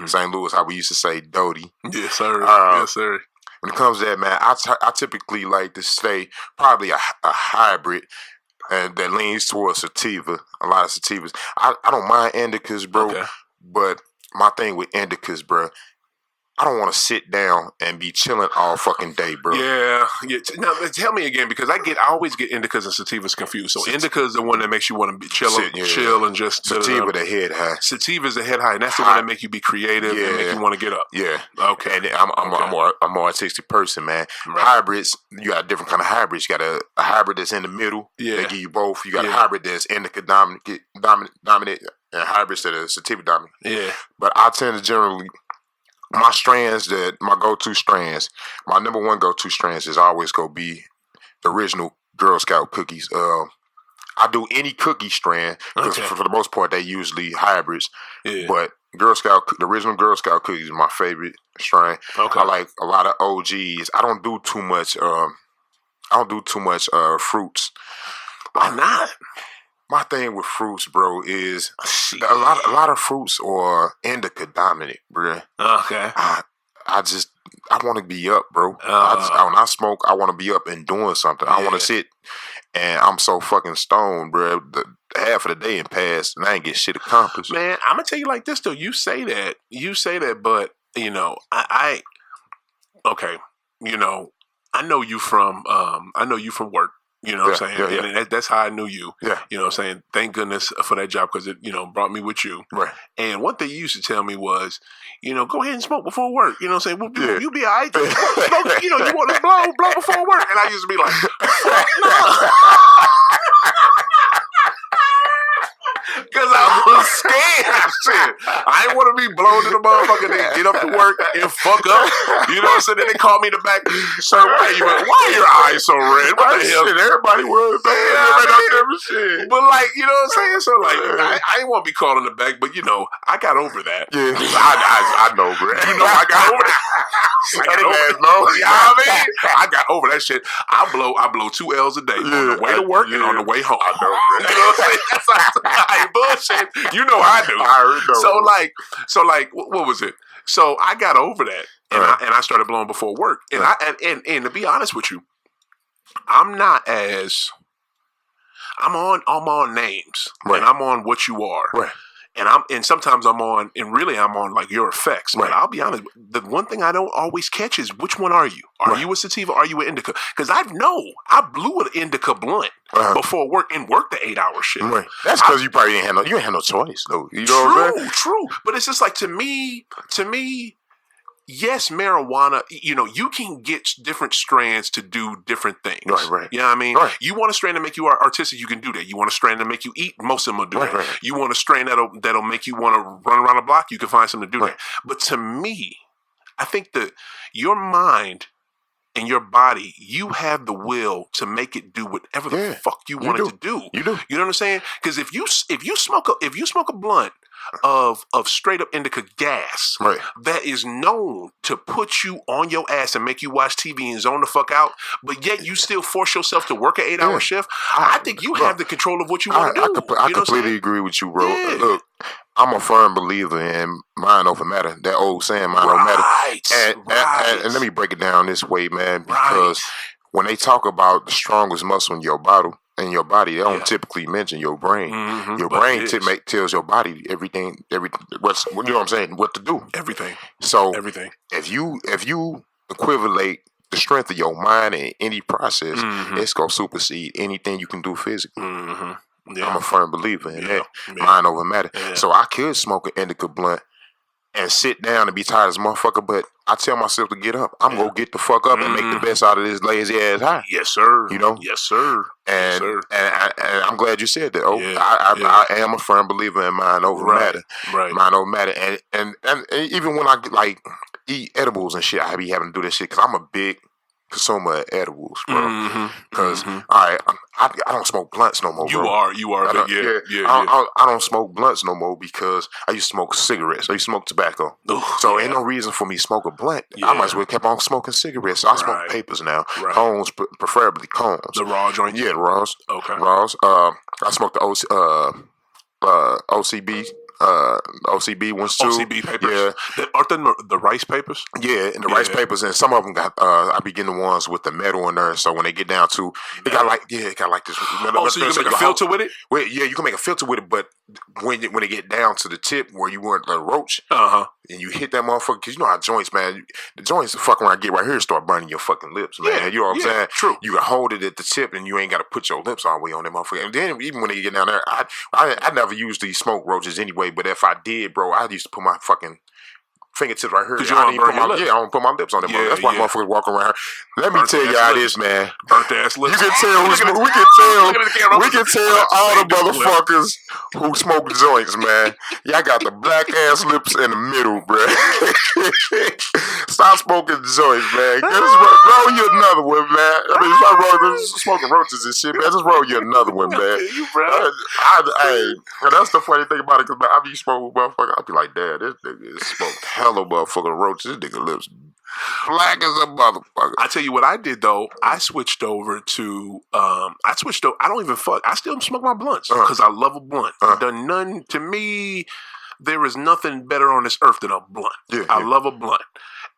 St. Louis, how we used to say Doty. Yes, sir. Yes, sir. When it comes to that, man, I typically like to stay probably a hybrid, and that leans towards sativa. A lot of sativas. I don't mind indicas, bro. But my thing with indicas, bro, I don't want to sit down and be chilling all fucking day, bro. Yeah. Now, tell me again, because I always get indicas and sativas confused. So indica is the one that makes you want to be chill and just sativa the head high. Sativa is the head high, and that's the one that make you be creative and make you want to get up. Yeah. Okay. And I'm a more artistic person, man. Right. Hybrids, you got a different kind of hybrids. You got a hybrid that's in the middle. Yeah. They give you both. You got a hybrid that's indica dominant, and hybrids that are sativa dominant. Yeah. But I tend to generally. My go-to strands, my number one go-to strands is always going to be the original Girl Scout cookies. I do any cookie strand, because for the most part, they usually hybrids. Yeah. But the original Girl Scout cookies is my favorite strain. Okay. I like a lot of OGs. I don't do too much fruits. Why not? My thing with fruits, bro, is a lot of fruits are indica dominant, bro. Okay. I want to be up, bro. When I smoke, I want to be up and doing something. I want to sit, and I'm so fucking stoned, bro. Half of the day and passed, and I ain't get shit accomplished. Man, I'm gonna tell you like this though. You say that, but I okay. I know you from work. You know what I'm saying? Yeah. And that's how I knew you. Yeah. You know what I'm saying? Thank goodness for that job, because it, brought me with you. Right. And one thing you used to tell me was, go ahead and smoke before work. You know what I'm saying? You'll be all right. Smoke, you want to blow before work. And I used to be like, fuck no. Because I was scared. Shit. I didn't want to be blown to the motherfucker. They get up to work and fuck up. You know what I'm saying? Then they call me in the back. Sir, why are your eyes so red? What the hell? Shit, everybody was. shit. But like, you know what I'm saying? So like, I ain't want to be called in the back, but you know, I got over that. Yeah, I know, bro. You know, I got over that. I got over that. You know what I mean? I got over that shit. I blow 2 L's a day on the way to work and on the way home. I know, bro. You know what I'm saying? That's how bullshit. You know I do. I already know. So like, what was it? So I got over that, and I started blowing before work. And and to be honest with you, I'm not as I'm on names, and I'm on what you are, and sometimes I'm on like your effects. But I'll be honest, the one thing I don't always catch is which one are you? Are you a sativa? Are you an indica? Because I blew an indica blunt before work and worked the 8-hour shift. Right. That's because you probably ain't had no choice though. You know what I'm saying? True. But it's just like to me. Yes, marijuana, you know, you can get different strands to do different things. Right. You know what I mean? Right. You want a strain to make you artistic, you can do that. You want a strain to make you eat, most of them will do that. Right. You want a strain that'll make you want to run around the block, you can find something to do that. But to me, I think that your mind and your body, you have the will to make it do whatever the fuck you want it to do. You do. You know what I'm saying? Because if you smoke a blunt of straight up indica gas that is known to put you on your ass and make you watch TV and zone the fuck out, but yet you still force yourself to work an 8-hour shift, I think you have the control of what you want to do. I completely agree with you, bro. Yeah. Look, I'm a firm believer in mind over matter. That old saying, mind over matter. And let me break it down this way, man, because when they talk about the strongest muscle in your body, they don't typically mention your brain. Mm-hmm, your brain tells your body everything. You know what I'm saying? What to do? Everything. So if you equivalate the strength of your mind in any process, it's gonna supersede anything you can do physically. Mm-hmm. Yeah. I'm a firm believer in that. Mind over matter. Yeah. So I could smoke an indica blunt and sit down and be tired as a motherfucker, but I tell myself to get up. I'm gonna get the fuck up and make the best out of this lazy ass high. Yes, sir. You know? Yes, sir. And I'm glad you said that. I am a firm believer in mind over matter. Right. Mind over matter. And even when I like eat edibles and shit, I be having to do this shit because I'm a big consumer of edibles, bro. Because I don't smoke blunts no more, bro. You are. I don't smoke blunts no more because I used to smoke cigarettes. I used to smoke tobacco. Ain't no reason for me to smoke a blunt. I might as well kept on smoking cigarettes. So I smoke papers now. Cones, preferably cones. The raw joint? Yeah, the raws. Okay. Raws. I smoked the OCB. OCB ones too. OCB papers. Yeah. Aren't them the rice papers? Yeah, and the rice papers, and some of them got. I be getting the ones with the metal in there. So when they get down to, it got like this. So you can make a filter with it? Well, yeah, you can make a filter with it, but when they get down to the tip where you want the roach, and you hit that motherfucker, because you know how joints, man. The joints, fuck when I get right here, start burning your fucking lips, man. Yeah, you know what I'm saying? True. You can hold it at the tip, and you ain't got to put your lips all the way on that motherfucker. And then even when they get down there, I never usually smoke roaches anyway. But if I did, bro, I used to put my fucking fingertips right here. Because you don't burn your lips. Yeah, I don't put my lips on them. That's why motherfuckers walk around. Let me tell you how this, man. Burnt ass lips. You can tell. We can tell all the motherfuckers who smoke joints, man. Y'all got the black ass lips in the middle, bro. Stop smoking joints, man. Just roll you another one, man. I mean, stop smoking roaches and shit, man. Just roll you another one, man. That's the funny thing about it, because I be smoking motherfucker. I be like, damn, this nigga is smoked hella motherfucking roaches. This nigga lips black as a motherfucker. I tell you what I did though. I switched over to I don't even fuck. I still smoke my blunts because I love a blunt. To me, there is nothing better on this earth than a blunt. I love a blunt.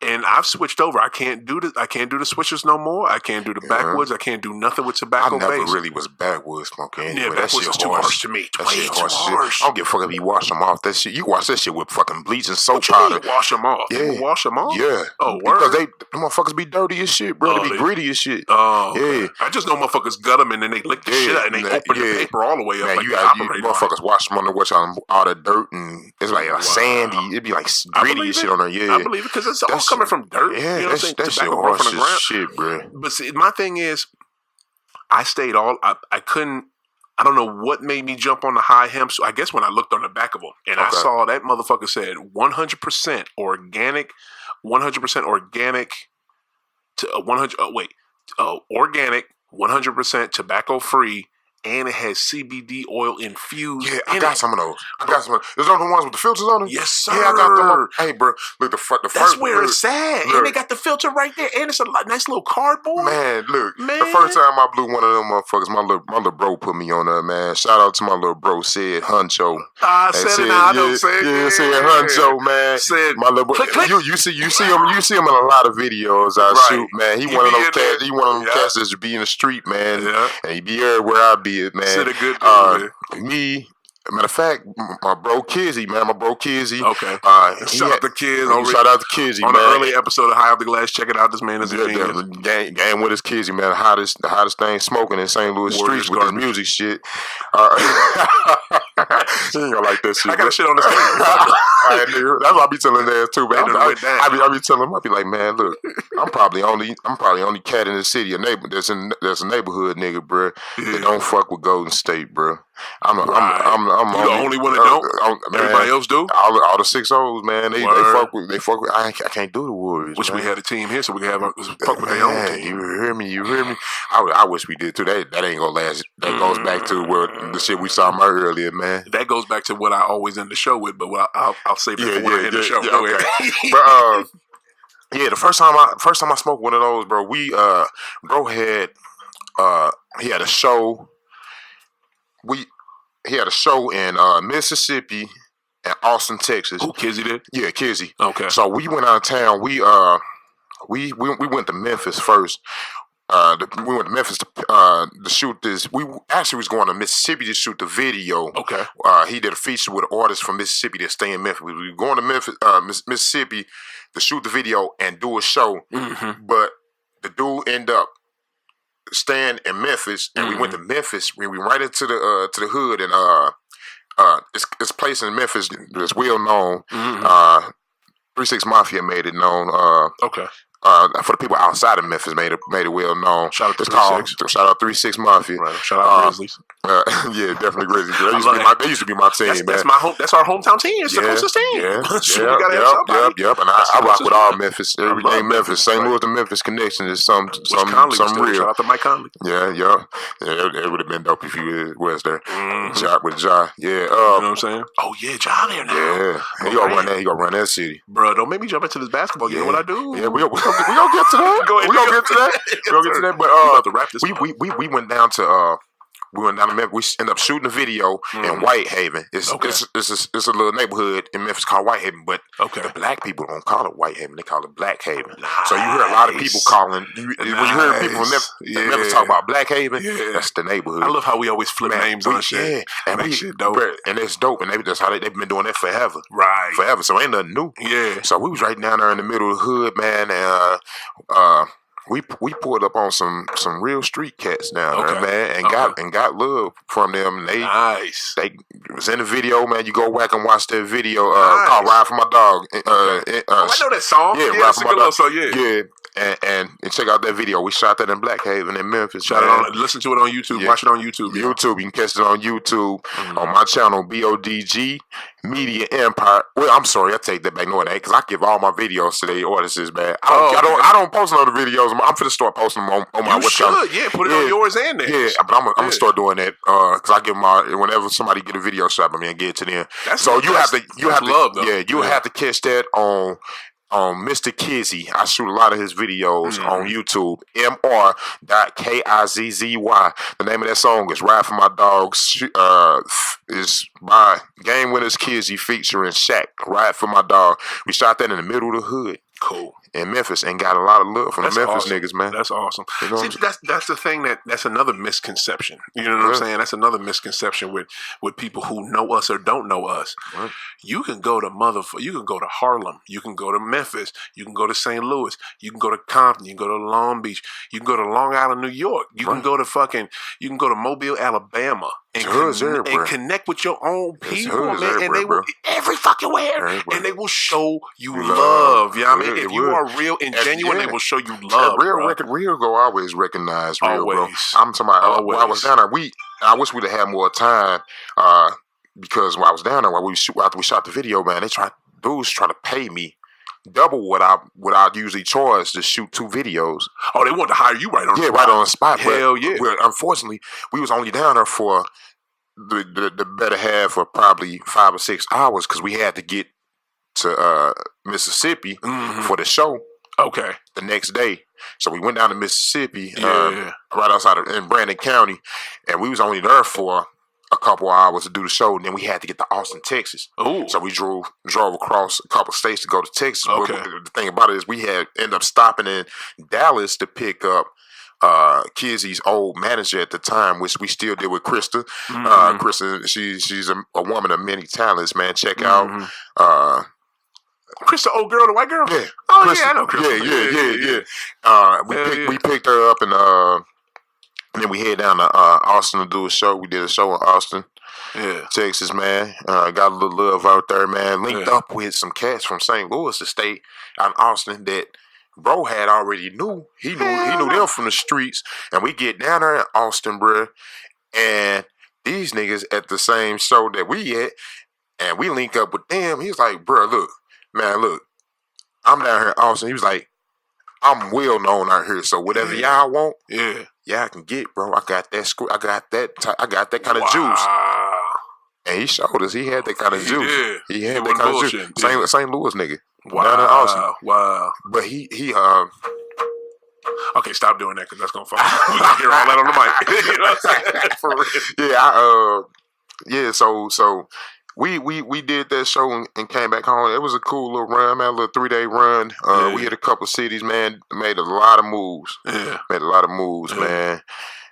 And I've switched over. I can't do the switches no more. I can't do the backwoods. I can't do nothing with tobacco base. I never really was backwoods smoking anyway. Yeah, backwoods is too harsh to me. That shit harsh. I don't give a fuck if you wash them off. That shit, you wash that shit with fucking bleach and soap powder. Wash them off. Yeah. You wash them off? Yeah. Oh, word? Because them motherfuckers be dirty as shit, bro. They be gritty as shit. Oh, yeah. I just know motherfuckers gut them and then they lick the shit out and they open the paper all the way up. Man, you motherfuckers wash them on the watch on all the dirt and it's like sandy. It'd be like gritty shit on there. Yeah, I believe it because it's all coming from dirt. Yeah, you know what I'm saying? That shit harsh as shit, bro. But see, my thing is, I stayed I couldn't. I don't know what made me jump on the high hemp. So I guess when I looked on the back of them and I saw that motherfucker said 100% organic, 100% organic to 100. Organic, 100% tobacco free, and it has CBD oil infused. Yeah, I got some of those. Is those the ones with the filters on them? Yes, sir. Yeah, I got them. Hey, bro, look, the first. That's where it's at. And they got the filter right there, and it's a nice little cardboard. Man, look, the first time I blew one of them motherfuckers, my little bro put me on there, man. Shout out to my little bro, said Huncho. I said it now. I don't say it. Yeah, said Huncho, man. Said my little bro. You see him in a lot of videos I shoot, man. He one of them cats. He one of them cats that be in the street, man. Yeah. And he be everywhere I be, man. Said a good dude, man. Me. Matter of fact, my bro Kizzy, man. Okay. Shout out to Kiz. Shout out to Kizzy, man. On an early episode of High Off the Glass, check it out. This man is a genius. Game with his Kizzy, man. The hottest thing smoking in St. Louis streets with this music shit. He ain't gonna like that shit. I got shit on the stage. That's what I be telling their too, man. I be telling him, I be like, man, look, I'm probably only cat in the city, a neighbor that's a neighborhood nigga, bro. That don't fuck with Golden State, bro. I'm the only one that don't. Everybody else do. All the 6-0s, man. They fuck with. I can't do the Warriors. Wish we had a team here so we could have fuck with their own team. You hear me? I wish we did too. That ain't gonna last. That goes back to where the shit we saw earlier, man. That goes back to what I always end the show with, but I'll say before I end the show. Yeah, okay. But yeah, the first time I smoked one of those, bro. Bro had he had a show. He had a show in Mississippi and Austin, Texas. Who, Kizzy did? Yeah, Kizzy. Okay. So we went out of town. We went to Memphis first. We went to Memphis to shoot this. We actually was going to Mississippi to shoot the video. Okay. He did a feature with an artist from Mississippi that stay in Memphis. We were going to Memphis, Mississippi to shoot the video and do a show. Mm-hmm. But the dude ended up staying in Memphis, and we went to Memphis. We went right into the hood, and it's a place in Memphis that's well known. 3-6 Mafia made it known. Okay. For the people outside of Memphis, made it well known. Shout out to 3-6. Shout out 3-6 Mafia. Right. Shout out Grizzlies. Yeah, definitely Grizzlies. They used to be my team, man. That's our hometown team. It's the closest team. Yep. And I rock with all Memphis. Everything Memphis. St. Louis to Memphis connection is some real. Shout out to Mike Conley. Yeah. It would have been dope if you was there. Ja with Ja. Yeah. You know what I'm saying? Oh yeah, Ja there now. Yeah. He gonna run that city. Bro, don't make me jump into this basketball. You know what I do? Yeah, we gonna get to that. We gonna get to that. But about to wrap this we went down to Memphis. We ended up shooting a video in Whitehaven. It's a little neighborhood in Memphis called Whitehaven, but the black people don't call it Whitehaven. They call it Blackhaven. Nice. So you hear a lot of people calling. When you hear people from Memphis talk about Blackhaven, that's the neighborhood. I love how we always flip names on shit. Yeah, and shit dope. And it's dope. And that's how they've been doing that forever. Right. Forever. So ain't nothing new. Yeah. So we was right down there in the middle of the hood, man, and we pulled up on some real street cats down there, man, and got love from them. They was in the video, man. You go back and watch that video called "Ride for My Dog." I know that song. Yeah, Ride for My Dog. So yeah. And check out that video. We shot that in Blackhaven in Memphis. Listen to it on YouTube. Yeah. Watch it on YouTube. YouTube. You can catch it on YouTube on my channel, BODG Media Empire. Well, I'm sorry, I take that back. No, it ain't, because I give all my videos to the artists, man. I don't post no other videos. I'm finna start posting them on my channel. Yeah, put it on yours and theirs. Yeah, but I'm gonna start doing that because I give whenever somebody get a video shot by me and get it to them. You have to catch that on Mr. Kizzy. I shoot a lot of his videos on YouTube. MR.KIZZY. The name of that song is "Ride for My Dogs." Is by Game Winners Kizzy featuring Shaq. "Ride for My Dog." We shot that in the middle of the hood. Cool. In Memphis, and got a lot of love from the Memphis niggas, man. That's awesome. You know that's the thing that's another misconception. You know what I'm saying? That's another misconception with people who know us or don't know us. Right. You can go to Harlem, you can go to Memphis, you can go to St. Louis, you can go to Compton, you can go to Long Beach, you can go to Long Island, New York, you can go to Mobile, Alabama. And connect with your own people, man. And they will every fucking where. And they will show you love. You know what I mean? If you are real and genuine, they will show you love. Real go always recognize real, bro. I'm talking about when I was down there, I wish we'd have had more time. Because when I was down there, after we shot the video, man, dudes try to pay me double what I usually charge to shoot 2 videos. Oh, they wanted to hire you right on the spot. right on the spot. Hell yeah. But unfortunately, we was only down there for the better half of probably 5 or 6 hours because we had to get to Mississippi for the show. Okay. The next day. So we went down to Mississippi, right outside in Brandon County, and we was only there for a couple hours to do the show, and then we had to get to Austin, Texas. Ooh. So we drove across a couple states to go to Texas. Okay. But the thing about it is we ended up stopping in Dallas to pick up Kizzy's old manager at the time, which we still did with Krista. Krista, she's a woman of many talents, man. Check out Krista, old girl, the white girl? Yeah. Oh, Krista, yeah, I know Krista. Yeah. We picked her up and then we head down to Austin to do a show. We did a show in Austin, Texas, man. Got a little love out there, man. Linked up with some cats from St. Louis to stay out in Austin that bro had already knew. He knew them from the streets. And we get down there in Austin, bruh, and these niggas at the same show that we at, and we link up with them. He's like, bruh, look, I'm down here in Austin. He was like, I'm well known out here, so whatever y'all want, y'all can get, bro. I got that kind of juice. And he showed us he had that kind of juice. He had that kind of juice. St. Louis nigga. Wow. Down in Austin. Wow. But he okay, stop doing that because that's gonna fuck. We gonna hear all that on the mic. You know what I'm saying? For real. So we did that show and came back home. It was a cool little run, man. A little 3-day run. We hit a couple cities, man. Made a lot of moves. Yeah. Made a lot of moves, man.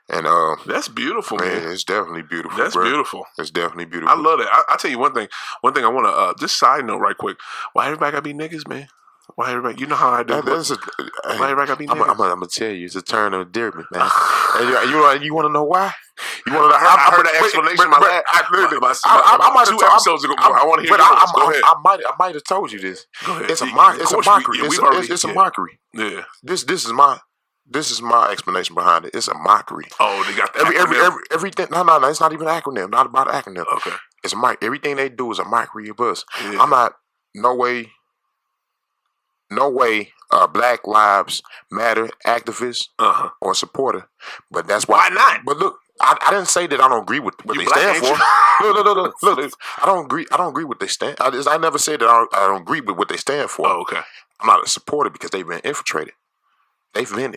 And that's beautiful, man. It's definitely beautiful. That's beautiful. It's definitely beautiful. I love that. I'll tell you one thing. One thing I want to just side note right quick. Why everybody gotta be niggas, man? Why everybody? You know how I do. Why everybody gotta be niggas? I'm gonna tell you, it's a turn of endearment, man. And you want to know why? You want to know? I heard that explanation. I might have 2 episodes ago. I want to hear yours. Go ahead. I might have told you this. Go ahead. It's a mockery. It's a mockery. Yeah. This is my explanation behind it. It's a mockery. Oh, they got the everything. No. It's not even an acronym. Not about an acronym. Okay. It's a mic. Everything they do is a mockery of us. Yeah. I'm not. No way. Black Lives Matter activist or supporter. But that's why not? But look, I didn't say that I don't agree with what they stand for. Look. I don't agree. I don't agree with what they stand. I never said that I don't agree with what they stand for. Oh, okay. I'm not a supporter because they've been infiltrated. They've been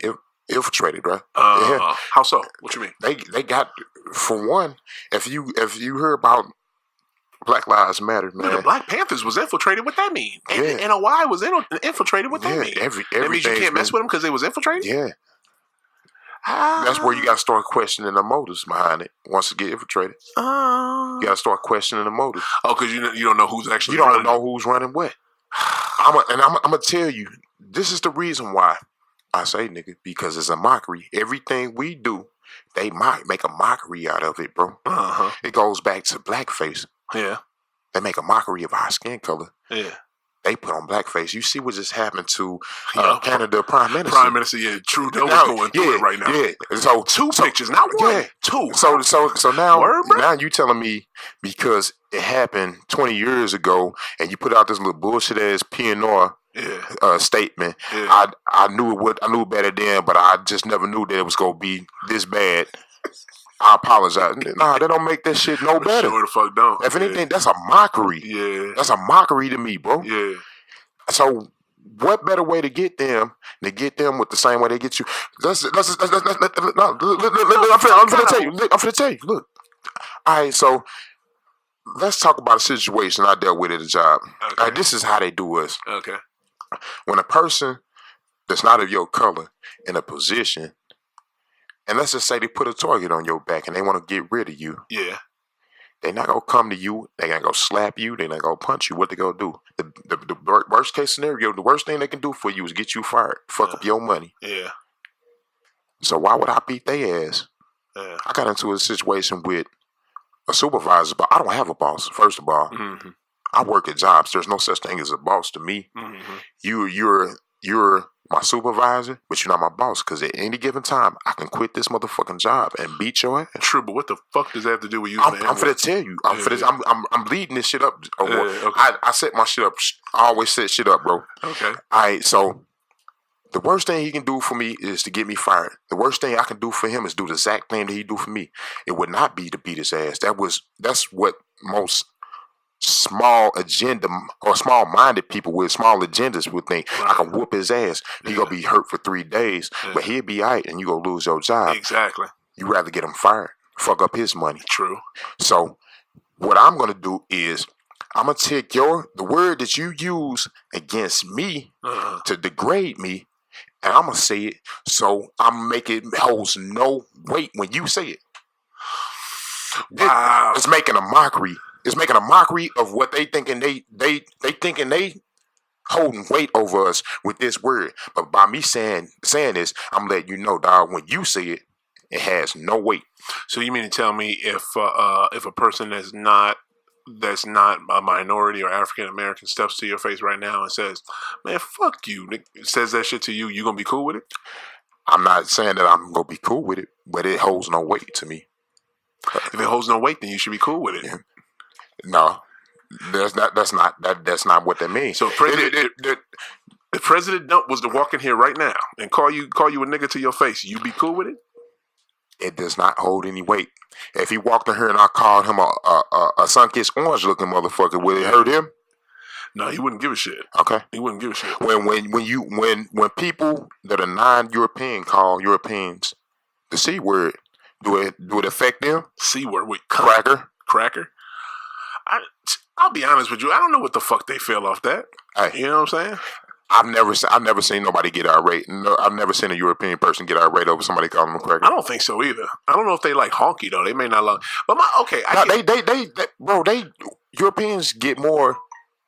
infiltrated, right? How so? What you mean? They got, for one, if you hear about Black Lives Matter, man. The Black Panthers was infiltrated. What that mean? NOI was infiltrated. What that mean? That means you can't mess with them because they was infiltrated? Yeah. That's where you got to start questioning the motives behind it. Once it get infiltrated, you got to start questioning the motives. Oh, because you don't know who's actually. You don't know who's running what. I'm gonna tell you. This is the reason why I say nigga, because it's a mockery. Everything we do, they might make a mockery out of it, bro. It goes back to blackface. Yeah. They make a mockery of our skin color. Yeah. They put on blackface. You see what just happened to Canada Prime Minister. Prime Minister, Trudeau is going through it right now. Yeah. So two pictures, not one. Yeah. Two. So now you telling me because it happened 20 years ago and you put out this little bullshit ass PNR statement. Yeah. I knew better then, but I just never knew that it was gonna be this bad. I apologize. Nah, they don't make that shit no better. Sure the fuck don't. If anything, that's a mockery. Yeah. That's a mockery to me, bro. Yeah. So what better way to get them with the same way they get you? I'm finna tell you. Look. All right, so let's talk about a situation I dealt with at a job. Okay. All right, this is how they do us. Okay. When a person that's not of your color in a position, and let's just say they put a target on your back and they want to get rid of you. Yeah. They're not going to come to you. They're going to go slap you. They're not going to punch you. What they going to do? The worst case scenario, the worst thing they can do for you is get you fired. Fuck up your money. Yeah. So why would I beat their ass? Yeah. I got into a situation with a supervisor, but I don't have a boss, first of all. Mm-hmm. I work at jobs. There's no such thing as a boss to me. Mm-hmm. you're my supervisor, but you're not my boss. Because at any given time, I can quit this motherfucking job and beat your ass. True, but what the fuck does that have to do with using the N-word? I'm finna tell you. I'm leading this shit up. Okay. I set my shit up. I always set shit up, bro. Okay. All right, so the worst thing he can do for me is to get me fired. The worst thing I can do for him is do the exact thing that he do for me. It would not be to beat his ass. That's what most small agenda or small-minded people with small agendas would think. Right. I can whoop his ass. He gonna be hurt for 3 days, but he'll be all right, and you gonna lose your job. Exactly. You rather get him fired, fuck up his money. True. So what I'm gonna do is I'm gonna take the word that you use against me to degrade me, and I'm gonna say it so I'm make it holds no weight when you say it. Wow. It's making a mockery. It's making a mockery of what they thinking they thinking they holding weight over us with this word. But by me saying this, I'm letting you know, dog, when you say it, it has no weight. So you mean to tell me if a person that's not a minority or African American steps to your face right now and says, "Man, fuck you," says that shit to you, you gonna be cool with it? I'm not saying that I'm gonna be cool with it, but it holds no weight to me. If it holds no weight, then you should be cool with it. Yeah. No, that's not what that means. So if President Dump was to walk in here right now and call you a nigga to your face, you be cool with it? It does not hold any weight. If he walked in here and I called him a sun-kissed orange looking motherfucker, would it hurt him? No, he wouldn't give a shit. Okay, he wouldn't give a shit. When people that are non-European call Europeans the C word, do it affect them? C word with cracker. I'll be honest with you. I don't know what the fuck they feel off that. Hey, you know what I'm saying? I've never seen nobody get irate. No, I've never seen a European person get irate over somebody calling them a cracker. I don't think so either. I don't know if they like honky though. They may not like. But Europeans get more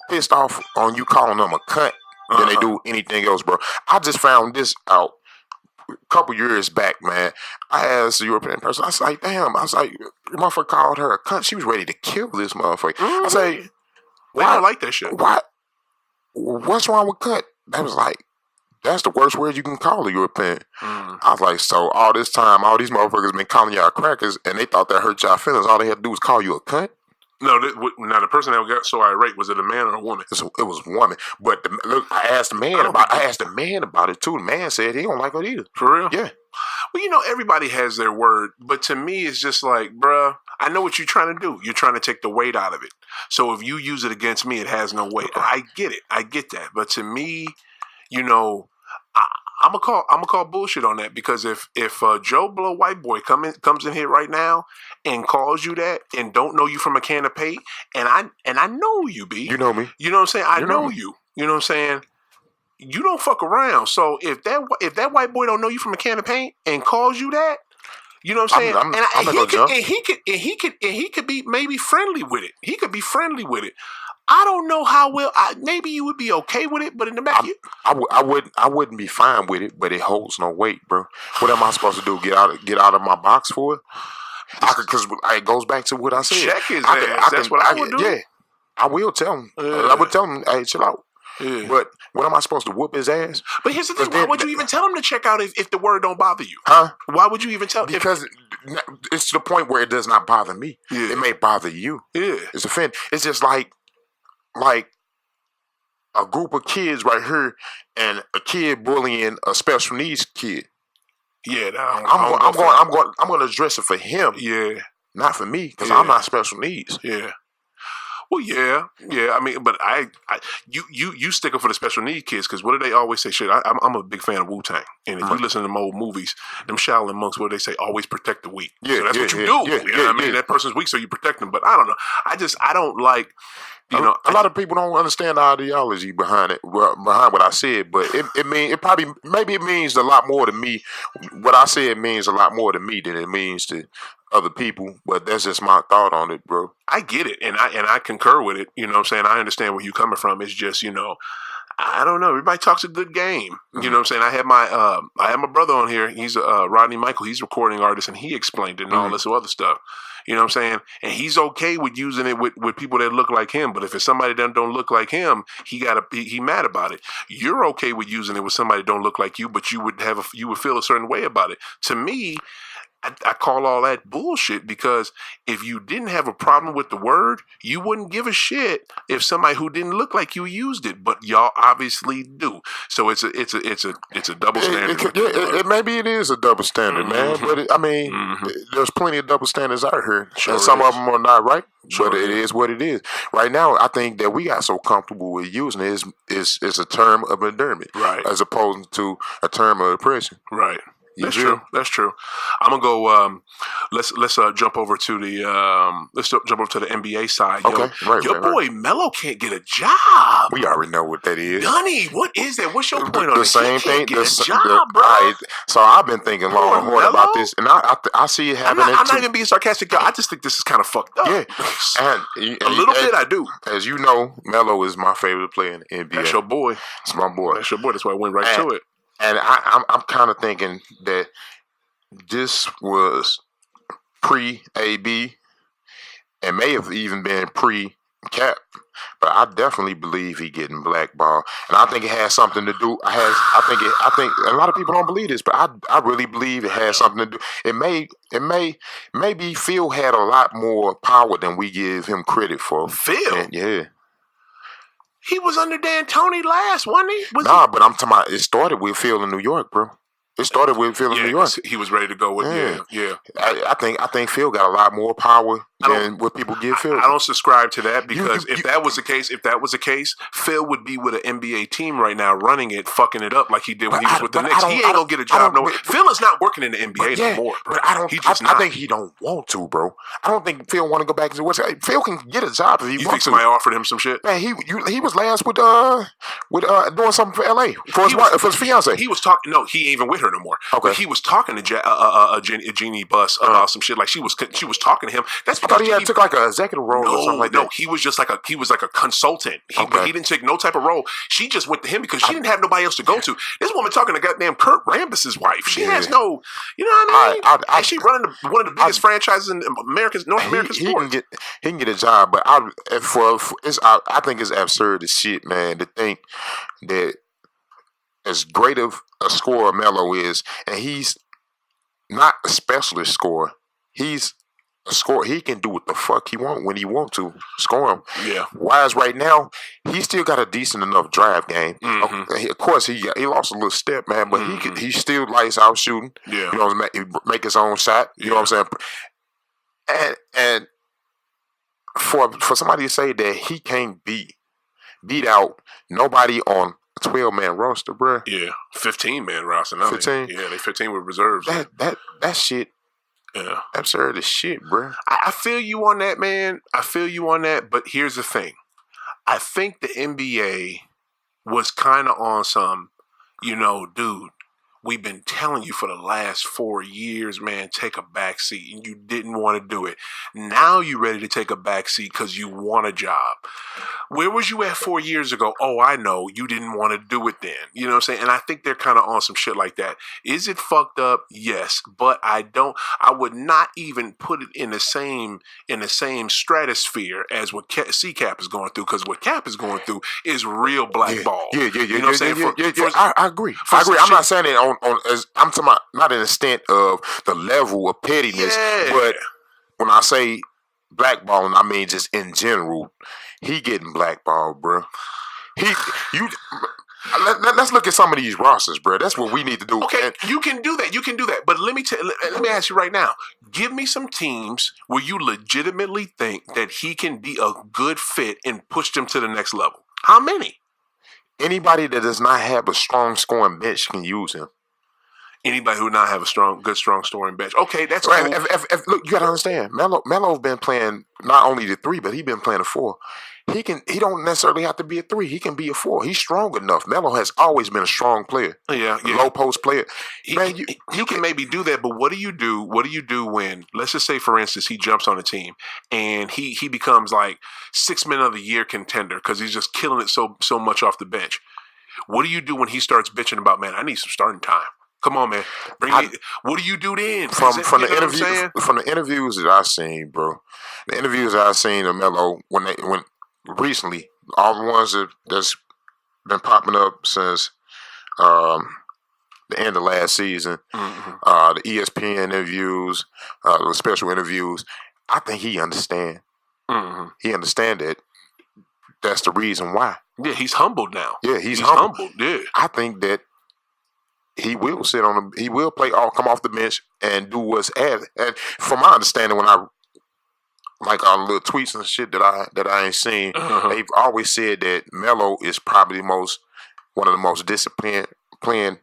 pissed off on you calling them a cunt than they do anything else, bro. I just found this out a couple years back, man. I asked a European person. I was like, damn. I was like, the motherfucker called her a cunt. She was ready to kill this motherfucker. Mm-hmm. I say, they don't like that shit. Why? What's wrong with cunt? That was like, that's the worst word you can call a European. I was like, so all this time, all these motherfuckers been calling y'all crackers, and they thought that hurt y'all feelings. All they had to do was call you a cunt. No, now the person that got so irate, was it a man or a woman? It was a woman. But look, I asked the man about it too. The man said he don't like it either. For real? Yeah. Well, you know, everybody has their word, but to me, it's just like, bruh, I know what you're trying to do. You're trying to take the weight out of it. So if you use it against me, it has no weight. I get it. I get that. But to me, you know, I'm gonna call bullshit on that, because if Joe Blow white boy comes in here right now and calls you that and don't know you from a can of paint, and I know you, B. You know me. You know what I'm saying? I know you. You know what I'm saying? You don't fuck around. So if that white boy don't know you from a can of paint and calls you that, you know what I'm saying? He could be maybe friendly with it. He could be friendly with it. I don't know how well. Maybe you would be okay with it, but in the back, I wouldn't be fine with it, but it holds no weight, bro. What am I supposed to do? Get out of my box for it? Because it goes back to what I said. Check his ass. That's what I would do. Yeah, I will tell him. I would tell him, hey, chill out. Yeah. But what am I supposed to whoop his ass? But here's the thing: why would you even tell him to check out if the word don't bother you? Huh? Why would you even tell? Because it's to the point where it does not bother me. Yeah. It may bother you. Yeah, it's offend. It's just like a group of kids right here and a kid bullying a special needs kid. Yeah, I'm going to address it for him. Yeah, not for me, because I'm not special needs. Yeah. Well, yeah. I mean, but you stick up for the special need kids, because what do they always say? Shit, I'm a big fan of Wu-Tang, and if you listen to them old movies, them Shaolin monks, what do they say? Always protect the weak. Yeah, so that's what you do. You know what I mean? That person's weak, so you protect them. But I don't know. I don't like. You know, a lot of people don't understand the ideology behind it, behind what I said, but it means a lot more to me. What I said means a lot more to me than it means to other people, but that's just my thought on it, bro. I get it, and I concur with it. You know what I'm saying? I understand where you're coming from. It's just, you know, I don't know. Everybody talks a good game. Mm-hmm. You know what I'm saying? I had my brother on here. He's Rodney Michael. He's a recording artist, and he explained it and all this other stuff. You know what I'm saying? And he's okay with using it with people that look like him. But if it's somebody that don't look like him, he mad about it. You're okay with using it with somebody that don't look like you, but you would feel a certain way about it. To me, I call all that bullshit, because if you didn't have a problem with the word, you wouldn't give a shit if somebody who didn't look like you used it, but y'all obviously do. So it's a double standard. Maybe it is a double standard, man. But there's plenty of double standards out here, and some of them are not right. But it is what it is. Right now, I think that we got so comfortable with using it is a term of endearment, right, as opposed to a term of oppression, right. That's true. That's true. I'm gonna go. Let's jump over to the NBA side. Okay, Your boy Melo can't get a job. We already know what that is. Dunny, what is that? What's your point on the it? Same thing. Get a job, bro. So I've been thinking long and hard about this, and I see it happening. I'm not even being sarcastic, y'all. I just think this is kind of fucked up. Yeah, and a little bit I do. As you know, Melo is my favorite player in the NBA. That's your boy. It's my boy. That's your boy. That's why I went right to it. And I'm kind of thinking that this was pre-AB and may have even been pre-Cap, but I definitely believe he getting blackballed, and I think it has something to do. I think a lot of people don't believe this, but I really believe it has something to do. Maybe Phil had a lot more power than we give him credit for. Phil, yeah. He was under D'Antoni last, wasn't he? But I'm talking about it started with Phil in New York, bro. It started with Phil in New York. He was ready to go with I think Phil got a lot more power than what people give Phil. I don't subscribe to that, because if that was the case, Phil would be with an NBA team right now, running it, fucking it up like he did when he was with the Knicks. He ain't gonna get a job. Phil is not working in the NBA no more, bro. But I think he don't want to, bro. I don't think Phil want to go back to what's. Phil can get a job if he wants to. You think somebody offered him some shit? Man, he was last with doing something for LA for his fiance. He was talking. No, he ain't even with her no more. Okay. But he was talking to Jeannie Buss about some shit. Like she was talking to him. That's I thought he took like an executive role or something like that. No, he was like a consultant. He didn't take no type of role. She just went to him because she didn't have nobody else to go to. This woman talking to goddamn Kurt Rambis's wife. She has no, you know what I mean? She running one of the biggest franchises in North American sports. He can get a job, but I think it's absurd as shit, man, to think that as great of a scorer Melo is, and he's not a specialist scorer. He's a scorer. He can do what the fuck he want when he want to score him. Yeah. Whereas right now, he still got a decent enough drive game. Mm-hmm. Of course, he lost a little step, man, but he still lights out shooting. Yeah. You know, he make his own shot. You know what I'm saying? And for somebody to say that he can't beat out nobody on 12-man roster, bro. Yeah, 15-man roster. 15. Yeah, they 15 with reserves. That shit. Yeah, absurd as shit, bro. I feel you on that, man. I feel you on that. But here's the thing. I think the NBA was kind of on some, dude, we've been telling you for the last 4 years, man, take a back seat, and you didn't want to do it. Now you're ready to take a back seat because you want a job. Where was you at 4 years ago? Oh, I know. You didn't want to do it then. You know what I'm saying? And I think they're kind of on some shit like that. Is it fucked up? Yes. But I would not even put it in the same stratosphere as what C-Cap is going through, because what Cap is going through is real blackball. Yeah. You know what I'm saying? I agree. I'm not saying it I'm talking about not an extent of the level of pettiness, but when I say blackballing, I mean just in general. He getting blackballed, bro. Let's look at some of these rosters, bro. That's what we need to do. Okay, you can do that. But let me ask you right now. Give me some teams where you legitimately think that he can be a good fit and push them to the next level. How many? Anybody that does not have a strong scoring bench can use him. Anybody who not have a good strong scoring bench. Okay, that's right. Cool. Look, you gotta understand. Melo's been playing not only the 3, but he's been playing a 4. He don't necessarily have to be a 3. He can be a 4. He's strong enough. Melo has always been a strong player. Yeah. Low post player. You can maybe do that, but what do you do? What do you do when, let's just say, for instance, he jumps on a team and he becomes like 6-man of the year contender because he's just killing it so much off the bench? What do you do when he starts bitching about, man, I need some starting time? Come on, man. What do you do then? From the interviews that I've seen, bro. The interviews that I've seen of Melo when recently, all the ones that's been popping up since the end of last season, the ESPN interviews, the special interviews. I think he understand. He understand that. That's the reason why. Yeah, he's humbled now. Yeah, he's humbled. Yeah, I think that he will sit on he will come off the bench and do what's asked. And from my understanding, when I like all the little tweets and shit that I ain't seen, they've always said that Melo is probably one of the most disciplined playing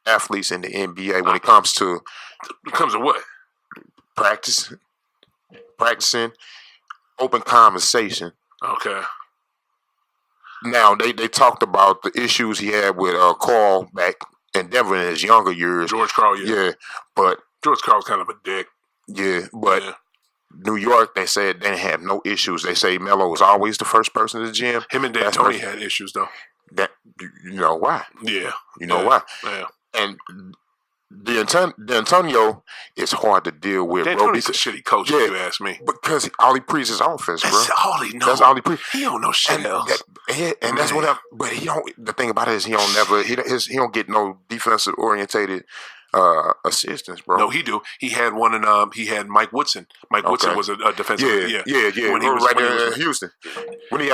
athletes in the NBA when it comes to what? Practicing, open conversation. Okay. Now they talked about the issues he had with Carl back in Denver in his younger years. George Karl, yeah, but George Karl's kind of a dick. Yeah, but New York, they said they didn't have no issues. They say Melo was always the first person to the gym. Him and D'Antoni had issues though. That you know why? Yeah, you know why? Yeah, and D'Antonio is hard to deal with. D'Antoni's a shitty coach, if you ask me. Because all he preaches is offense, bro. That's all he knows. That's all he preaches. He don't know shit else. And that's what. But he don't. The thing about it is he don't get no defensive orientated assistance, bro. No, he do. He had one in he had Mike Woodson. Mike Woodson was a defensive. Yeah. When he was in Houston. When he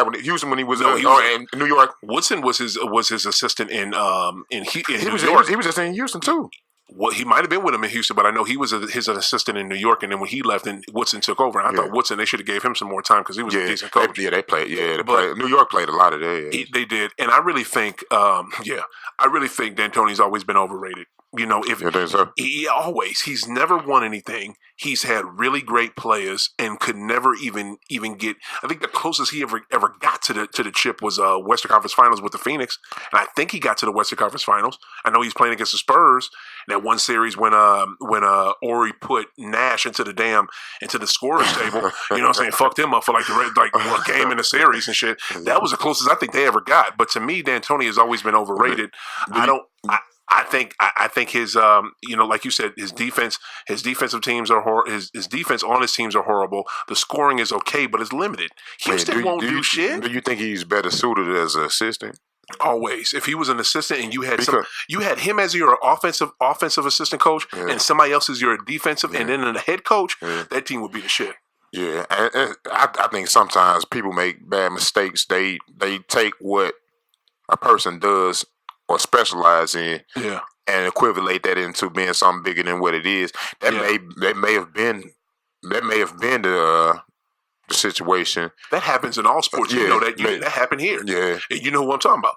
was in New York. Woodson was his assistant in New York. He was just in Houston too. Well, he might have been with him in Houston, but I know he was his assistant in New York, and then when he left, and Woodson took over. And I thought Woodson, they should have gave him some more time because he was a decent coach. They played. New York played a lot of that. They did, and I really think, D'Antoni's always been overrated. You know, he's never won anything. He's had really great players and could never even get. I think the closest he ever got to the chip was Western Conference Finals with the Phoenix, and I think he got to the Western Conference Finals. I know he's playing against the Spurs in that one series when Ori put Nash into the scorer's table. You know what I'm saying? Fucked him up for one game in the series and shit. That was the closest I think they ever got. But to me, D'Antoni has always been overrated. I think his like you said, his defensive teams are his defense on his teams are horrible. The scoring is okay, but it's limited. Houston won't do shit. Do you think he's better suited as an assistant? Always. If he was an assistant and you had him as your offensive assistant coach and somebody else as your defensive and then the head coach, that team would be the shit. Yeah, and I think sometimes people make bad mistakes. They take what a person does or specialize in, and equivalate that into being something bigger than what it is. That may have been the situation. That happens in all sports. You know that that happened here. Yeah, and you know who I'm talking about.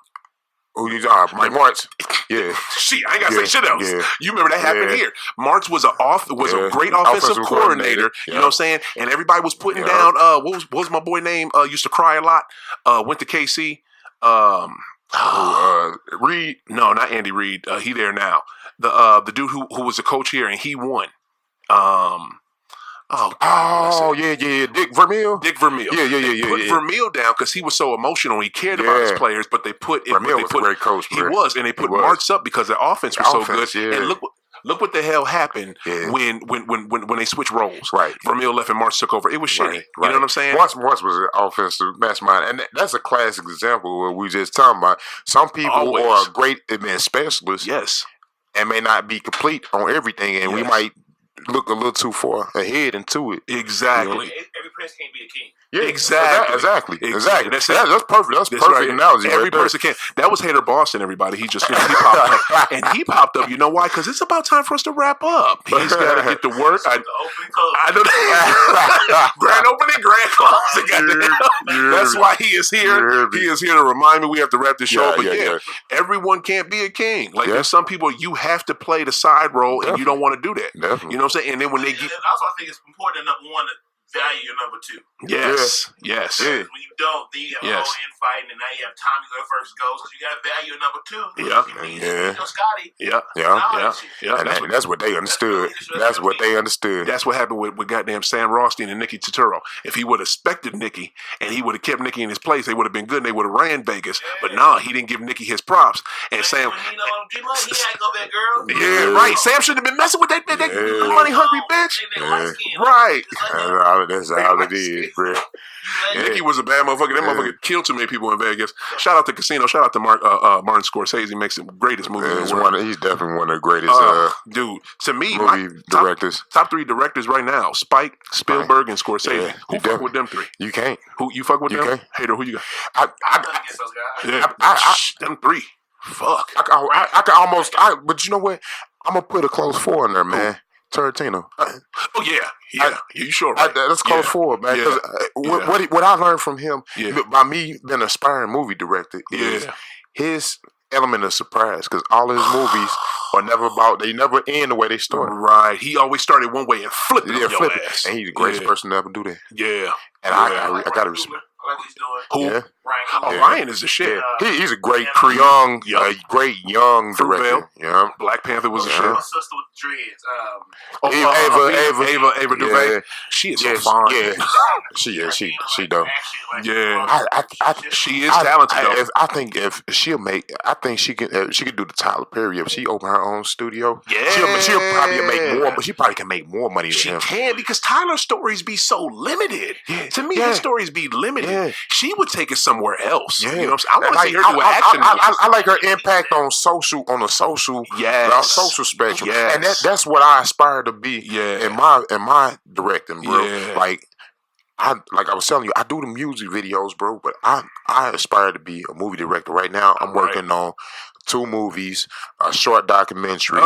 Who you talking about? Mike Martz. Yeah. Shit, I ain't gotta say shit else. Yeah. You remember that happened here. Martz was a great offensive coordinator. You know what I'm saying? And everybody was putting down what was my boy name? Used to cry a lot. Went to KC. Reed? No, not Andy Reid. He there now. The dude who was a coach here and he won. Dick Vermeil. Yeah. Put Vermeil down because he was so emotional. He cared about his players, but they put Vermeil was a great coach. He was, and they put Martz up because their offense was so good. Yeah. And look what the hell happened when they switched roles. Right. Vermeil left and Martz took over. It was shitty. Right. You know what I'm saying? Martz was an offensive mastermind. And that's a classic example where we just talking about some people are great at being specialists. Yes. And may not be complete on everything. And we might look a little too far ahead into it. Exactly. You know? Every prince can't be a king. Yeah, exactly. That's perfect. That's perfect analogy. Every person can. That was Hater Boston, everybody. He just he popped up. And he popped up. You know why? Because it's about time for us to wrap up. He's got to get to work. I know that. Grand opening, grand closing. That's why he is here. He is here to remind me we have to wrap this show. But everyone can't be a king. Like there's some people you have to play the side role and you don't want to do that. Definitely. You know what I'm saying? And then when they get... Also, I think it's important, number one, to value your number two. Yes. When you don't, then you have a whole infighting, and now you have Tommy go first goes because you got to value your number two. Scotty. And that's what they understood. That's what they understood. That's what happened with goddamn Sam Rothstein and Nikki Turturro. If he would have respected Nikki and he would have kept Nikki in his place, they would have been good and they would have ran Vegas. But nah, he didn't give Nikki his props. And Sam, he had to go that girl. Yeah, right. Sam shouldn't have been messing with that money hungry bitch. Right. That's all it is, bro. Nikki was a bad motherfucker. That motherfucker killed too many people in Vegas. Shout out to Casino. Shout out to Martin Scorsese. He makes the greatest movies in the world. He's definitely one of the greatest dude. To me, movie directors. Top three directors right now: Spike, Spielberg, and Scorsese. Yeah, who fuck with them three? You can't. Who you fuck with them? Can't. Hater, who you got? I'm against those guys. Them three. Fuck. I can almost. But you know what? I'm gonna put a close four in there, man. Tarantino. Oh yeah. You sure right? That's close forward, man. What I learned from him by me being an aspiring movie director is his element of surprise, because all his movies are never about. They never end the way they start. Right. He always started one way and flipped it on your ass. And he's the greatest person to ever do that. Yeah. And I gotta respect. I like what he's doing. Who? Ryan is the shit. He's a great young director. Yeah. Black Panther was the shit. My sister with the dreads. Ava DuVernay. She is so fine. Yeah. She is. She dope. Yeah. She is talented though. I think if she'll make, I think she can do the Tyler Perry if she open her own studio. Yeah. She'll probably make more, but she probably can make more money than him. She can, because Tyler's stories be so limited. Yeah. To me, his stories be limited. Yeah. She would take it somewhere else. Yeah. You know what I'm saying? I want to see her do an action movie. I like her impact on the social spectrum. Yes. And that's what I aspire to be in my directing, bro. Yeah. Like I was telling you, I do the music videos, bro, but I aspire to be a movie director. Right now, I'm working on 2 movies, a short documentary.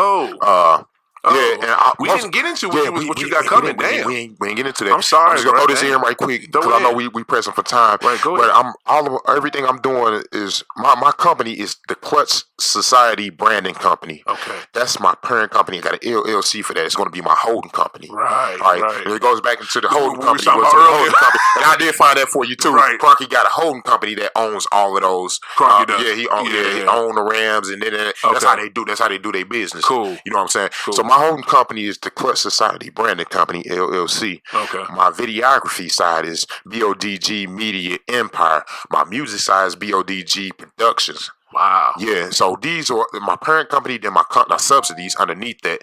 We didn't get into what you got coming. Damn, we ain't get into that. I'm sorry. I'm just gonna throw this in right quick because I know we pressing for time. Right, go ahead. But everything I'm doing is my company is the Clutch Society Branding Company. Okay, that's my parent company. I got an LLC for that. It's going to be my holding company. Right. And it goes back into the holding company. And I did find that for you too. Right. Crunky got a holding company that owns all of those. Crunky does. He owns the Rams, and then that's how they do. That's how they do their business. Cool. You know what I'm saying? Cool. So my holding company is the Clutch Society Branding Company, LLC. Okay. My videography side is BODG Media Empire. My music side is BODG Productions. Wow. Yeah, so these are my parent company, then my subsidies underneath that.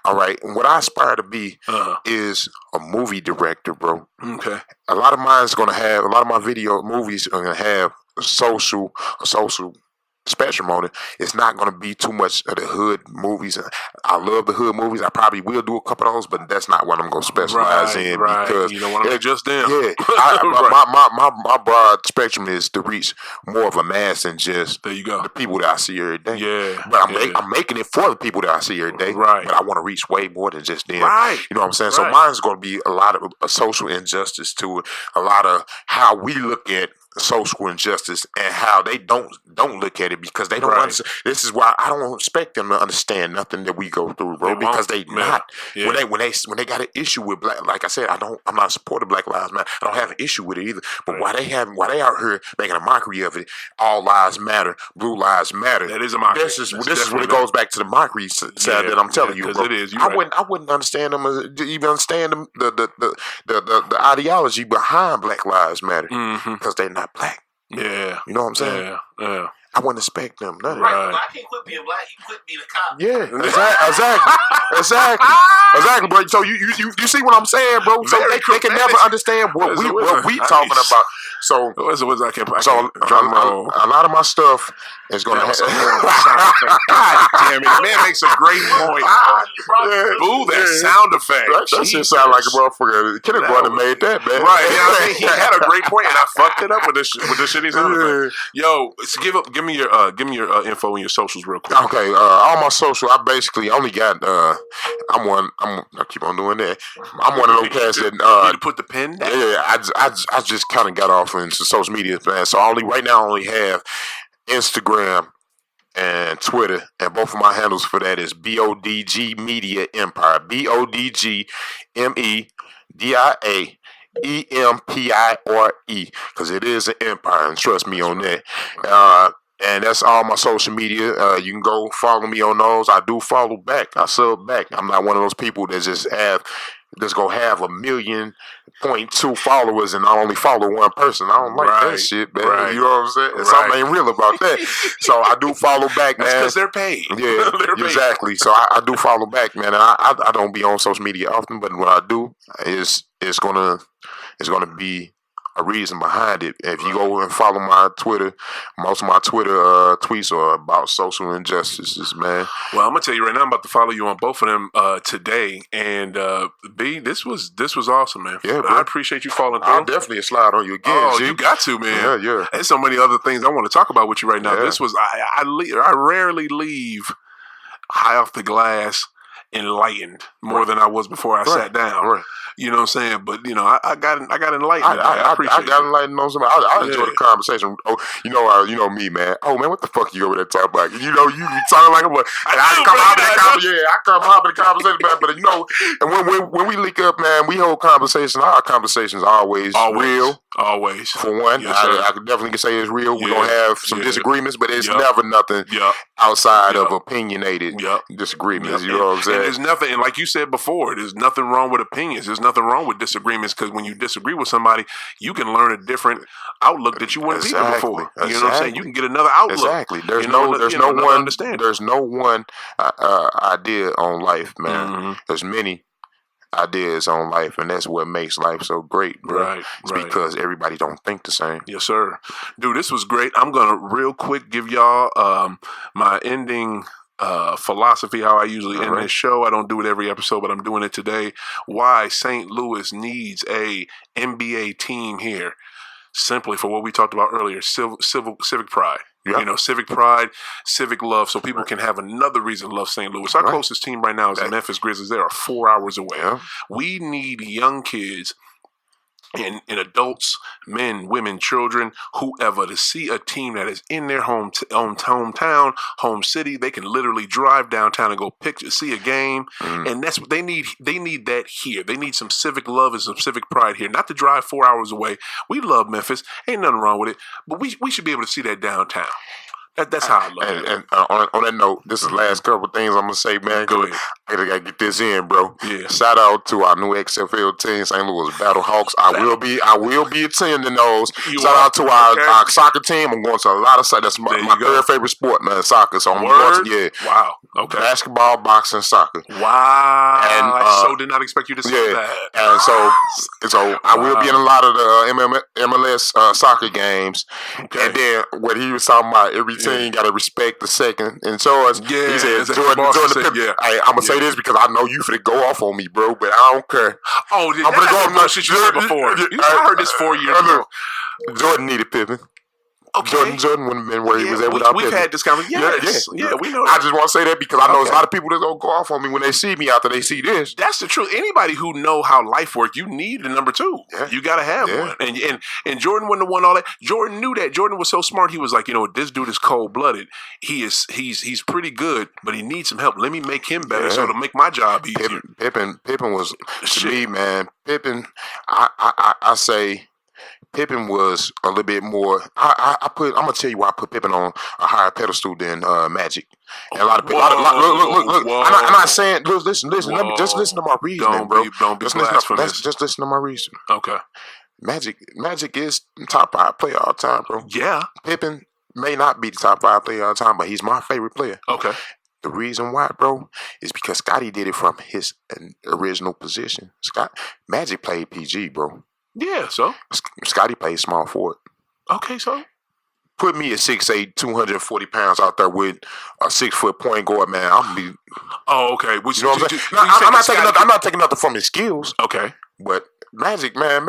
All right. And what I aspire to be is a movie director, bro. Okay. A lot of my movies are gonna have a social spectrum on it. It's not going to be too much of the hood movies. I love the hood movies. I probably will do a couple of those, but that's not what I'm going to specialize in because you don't want to just them. Yeah, my broad spectrum is to reach more of a mass than just there you go. The people that I see every day. Yeah, but I'm making it for the people that I see every day. Right, but I want to reach way more than just them. Right, you know what I'm saying? So mine's going to be a lot of a social injustice to it. A lot of how we look at social injustice and how they don't look at it because they don't understand. This is why I don't expect them to understand nothing that we go through, bro. Because they not when they got an issue with black. Like I said, I'm not a supporter of Black Lives Matter. I don't have an issue with it either. But why they out here making a mockery of it? All lives matter. Blue lives matter. That is a mockery. This is when it goes back to the mockery side that I'm telling you, bro. It is. I wouldn't understand them even understand them the ideology behind Black Lives Matter because they're not black. Yeah. You know what I'm saying? Yeah. I wouldn't expect them. Right. I can't quit being black. You quit being a cop. Yeah, exactly, bro. So you see what I'm saying, bro? So they can never understand what we talking about. So a lot of my stuff is gonna have. God damn it, man makes a great point. Boo, that sound effect. That shit sound like a motherfucker. Kenneth Gordon made that, man. Right? Yeah, he had a great point, and I fucked it up with this shitty sound effect. Yo, give me your info and your socials real quick. Okay, all my social, I basically only got. I keep on doing that. I'm one of those cats that you need to put the pen down. Yeah, I just kind of got off into social media, man. So right now I only have Instagram and Twitter, and both of my handles for that is BODG Media Empire. BODG MEDIA EMPIRE, because it is an empire, and trust me on that. And that's all my social media. You can go follow me on those. I do follow back. I sub back. I'm not one of those people that just go have 1.2 million followers and I only follow one person. I don't like that shit, man. Right. You know what I'm saying? Right. Something ain't real about that. So I do follow back, man. That's because they're paid. Yeah, exactly. So I do follow back, man. And I don't be on social media often, but when I do, it's gonna be a reason behind it. If you go and follow my Twitter, most of my Twitter tweets are about social injustices, man. Well, I'm gonna tell you right now, I'm about to follow you on both of them today. And B, this was awesome, man. Yeah, bro. I appreciate you following through. I'll definitely slide on you again. Oh, you got to, man. Yeah. There's so many other things I want to talk about with you right now. Yeah. This was I rarely leave high off the glass enlightened more than I was before I sat down. Right. You know what I'm saying? But I got enlightened. I appreciate it. I got enlightened on something. I enjoy the conversation. Oh, you know me, man. Oh man, what the fuck you over there talking about? You know, you talking like I come hop in the conversation, man. But you know, and when we link up, man, we hold conversations. Our conversations are always real. Always. For one, yes, I could definitely say it's real. We're gonna have some disagreements, but it's never nothing outside of opinionated disagreements. You know what I'm saying? And there's nothing, and like you said before, there's nothing wrong with opinions. There's nothing wrong with disagreements, because when you disagree with somebody, you can learn a different outlook that you weren't thinking before. You know what I'm saying? You can get another outlook. Exactly. There's no one idea on life, man. Mm-hmm. There's many ideas on life, and that's what makes life so great, bro. Right. Because everybody don't think the same. Yes, sir. Dude, this was great. I'm gonna real quick give y'all my ending philosophy, how I usually end this show. I don't do it every episode, but I'm doing it today. Why St. Louis needs a NBA team here. Simply for what we talked about earlier, civic pride. Yep. You know, civic pride, civic love, so people can have another reason to love St. Louis. Our closest team right now is the Memphis Grizzlies. They are 4 hours away. Yeah. We need young kids and adults, men, women, children, whoever, to see a team that is in their hometown, home city. They can literally drive downtown and go see a game, and that's what they need. They need that here. They need some civic love and some civic pride here. Not to drive 4 hours away. We love Memphis. Ain't nothing wrong with it, but we should be able to see that downtown. That's how I love it. And on that note, this is the last couple of things I'm gonna say, man. Go ahead. I gotta get this in, bro. Yeah. Shout out to our new XFL team, St. Louis Battlehawks. I will be attending those. Shout out to our soccer team. I'm going to a lot of soccer. That's my third favorite sport, man. Soccer. So I'm going to Wow. Okay. Basketball, boxing, soccer. Wow. And I so did not expect you to say that. And so I will be in a lot of the MLS soccer games. Okay. And then what he was talking about, every team got to respect the second in charge. Yeah, he said, Jordan I'm gonna say this because I know you finna go off on me, bro, but I don't care. Oh, I'm gonna go off on shit you said before. I heard this 4 years ago. Jordan needed Pippen. Okay. Jordan wouldn't have been where he was at without Pippen. We've had this conversation. Yeah, we know that. I just want to say that because I know there's a lot of people that don't go off on me when they see me after they see this. That's the truth. Anybody who know how life works, you need a number two. Yeah. You got to have one. And Jordan wouldn't have won all that. Jordan knew that. Jordan was so smart. He was like, this dude is cold blooded. He's pretty good, but he needs some help. Let me make him better so to make my job easier. Pippen was to me, man. Pippen, I say. Pippen was a little bit more. I'm gonna tell you why I put Pippen on a higher pedestal than Magic. And a lot of people. Look. I'm not saying. Listen. Just listen to my reasoning, bro. Don't be blasphemous. Just listen to my reasoning. Okay. Magic is top 5 player all time, bro. Yeah. Pippen may not be the top 5 player all time, but he's my favorite player. Okay. The reason why, bro, is because Scotty did it from his original position. Magic played PG, bro. Yeah, so? Scotty plays small forward. Okay, so? Put me at 6'8", 240 pounds out there with a 6-foot point guard, man. I'm gonna be. Oh, okay. You know what I'm saying? I'm not taking nothing from his skills. Okay. But Magic, couldn't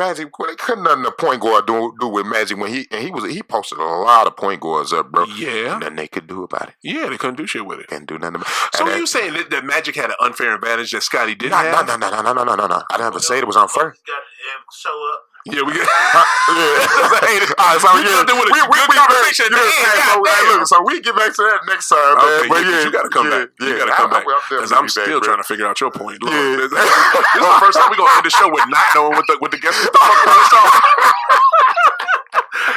nothing a point guard do with Magic when he posted a lot of point guards up, bro. Yeah. And nothing they could do about it. Yeah, they couldn't do shit with it. Couldn't do nothing about it. So are you saying that Magic had an unfair advantage that Scotty didn't have? No. I didn't say it was unfair. Show up. Yeah, we get. So we get back to that next time, man. Okay, but you gotta come back. You gotta come back because I'm still trying to figure out your point. Look, this is the first time we're gonna end the show with not knowing what the guests what the fuck we're talking.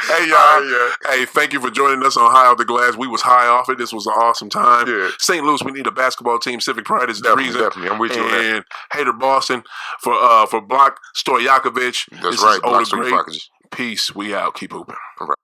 Hey y'all! Hey, thank you for joining us on High Off the Glass. We was high off it. This was an awesome time. Yeah. St. Louis, we need a basketball team. Civic pride is the reason. Definitely, I'm with you on that. And Hater Boston for Blocc Stojakovic. That's right. Blocc Stojakovic. Peace. We out. Keep hooping. All right.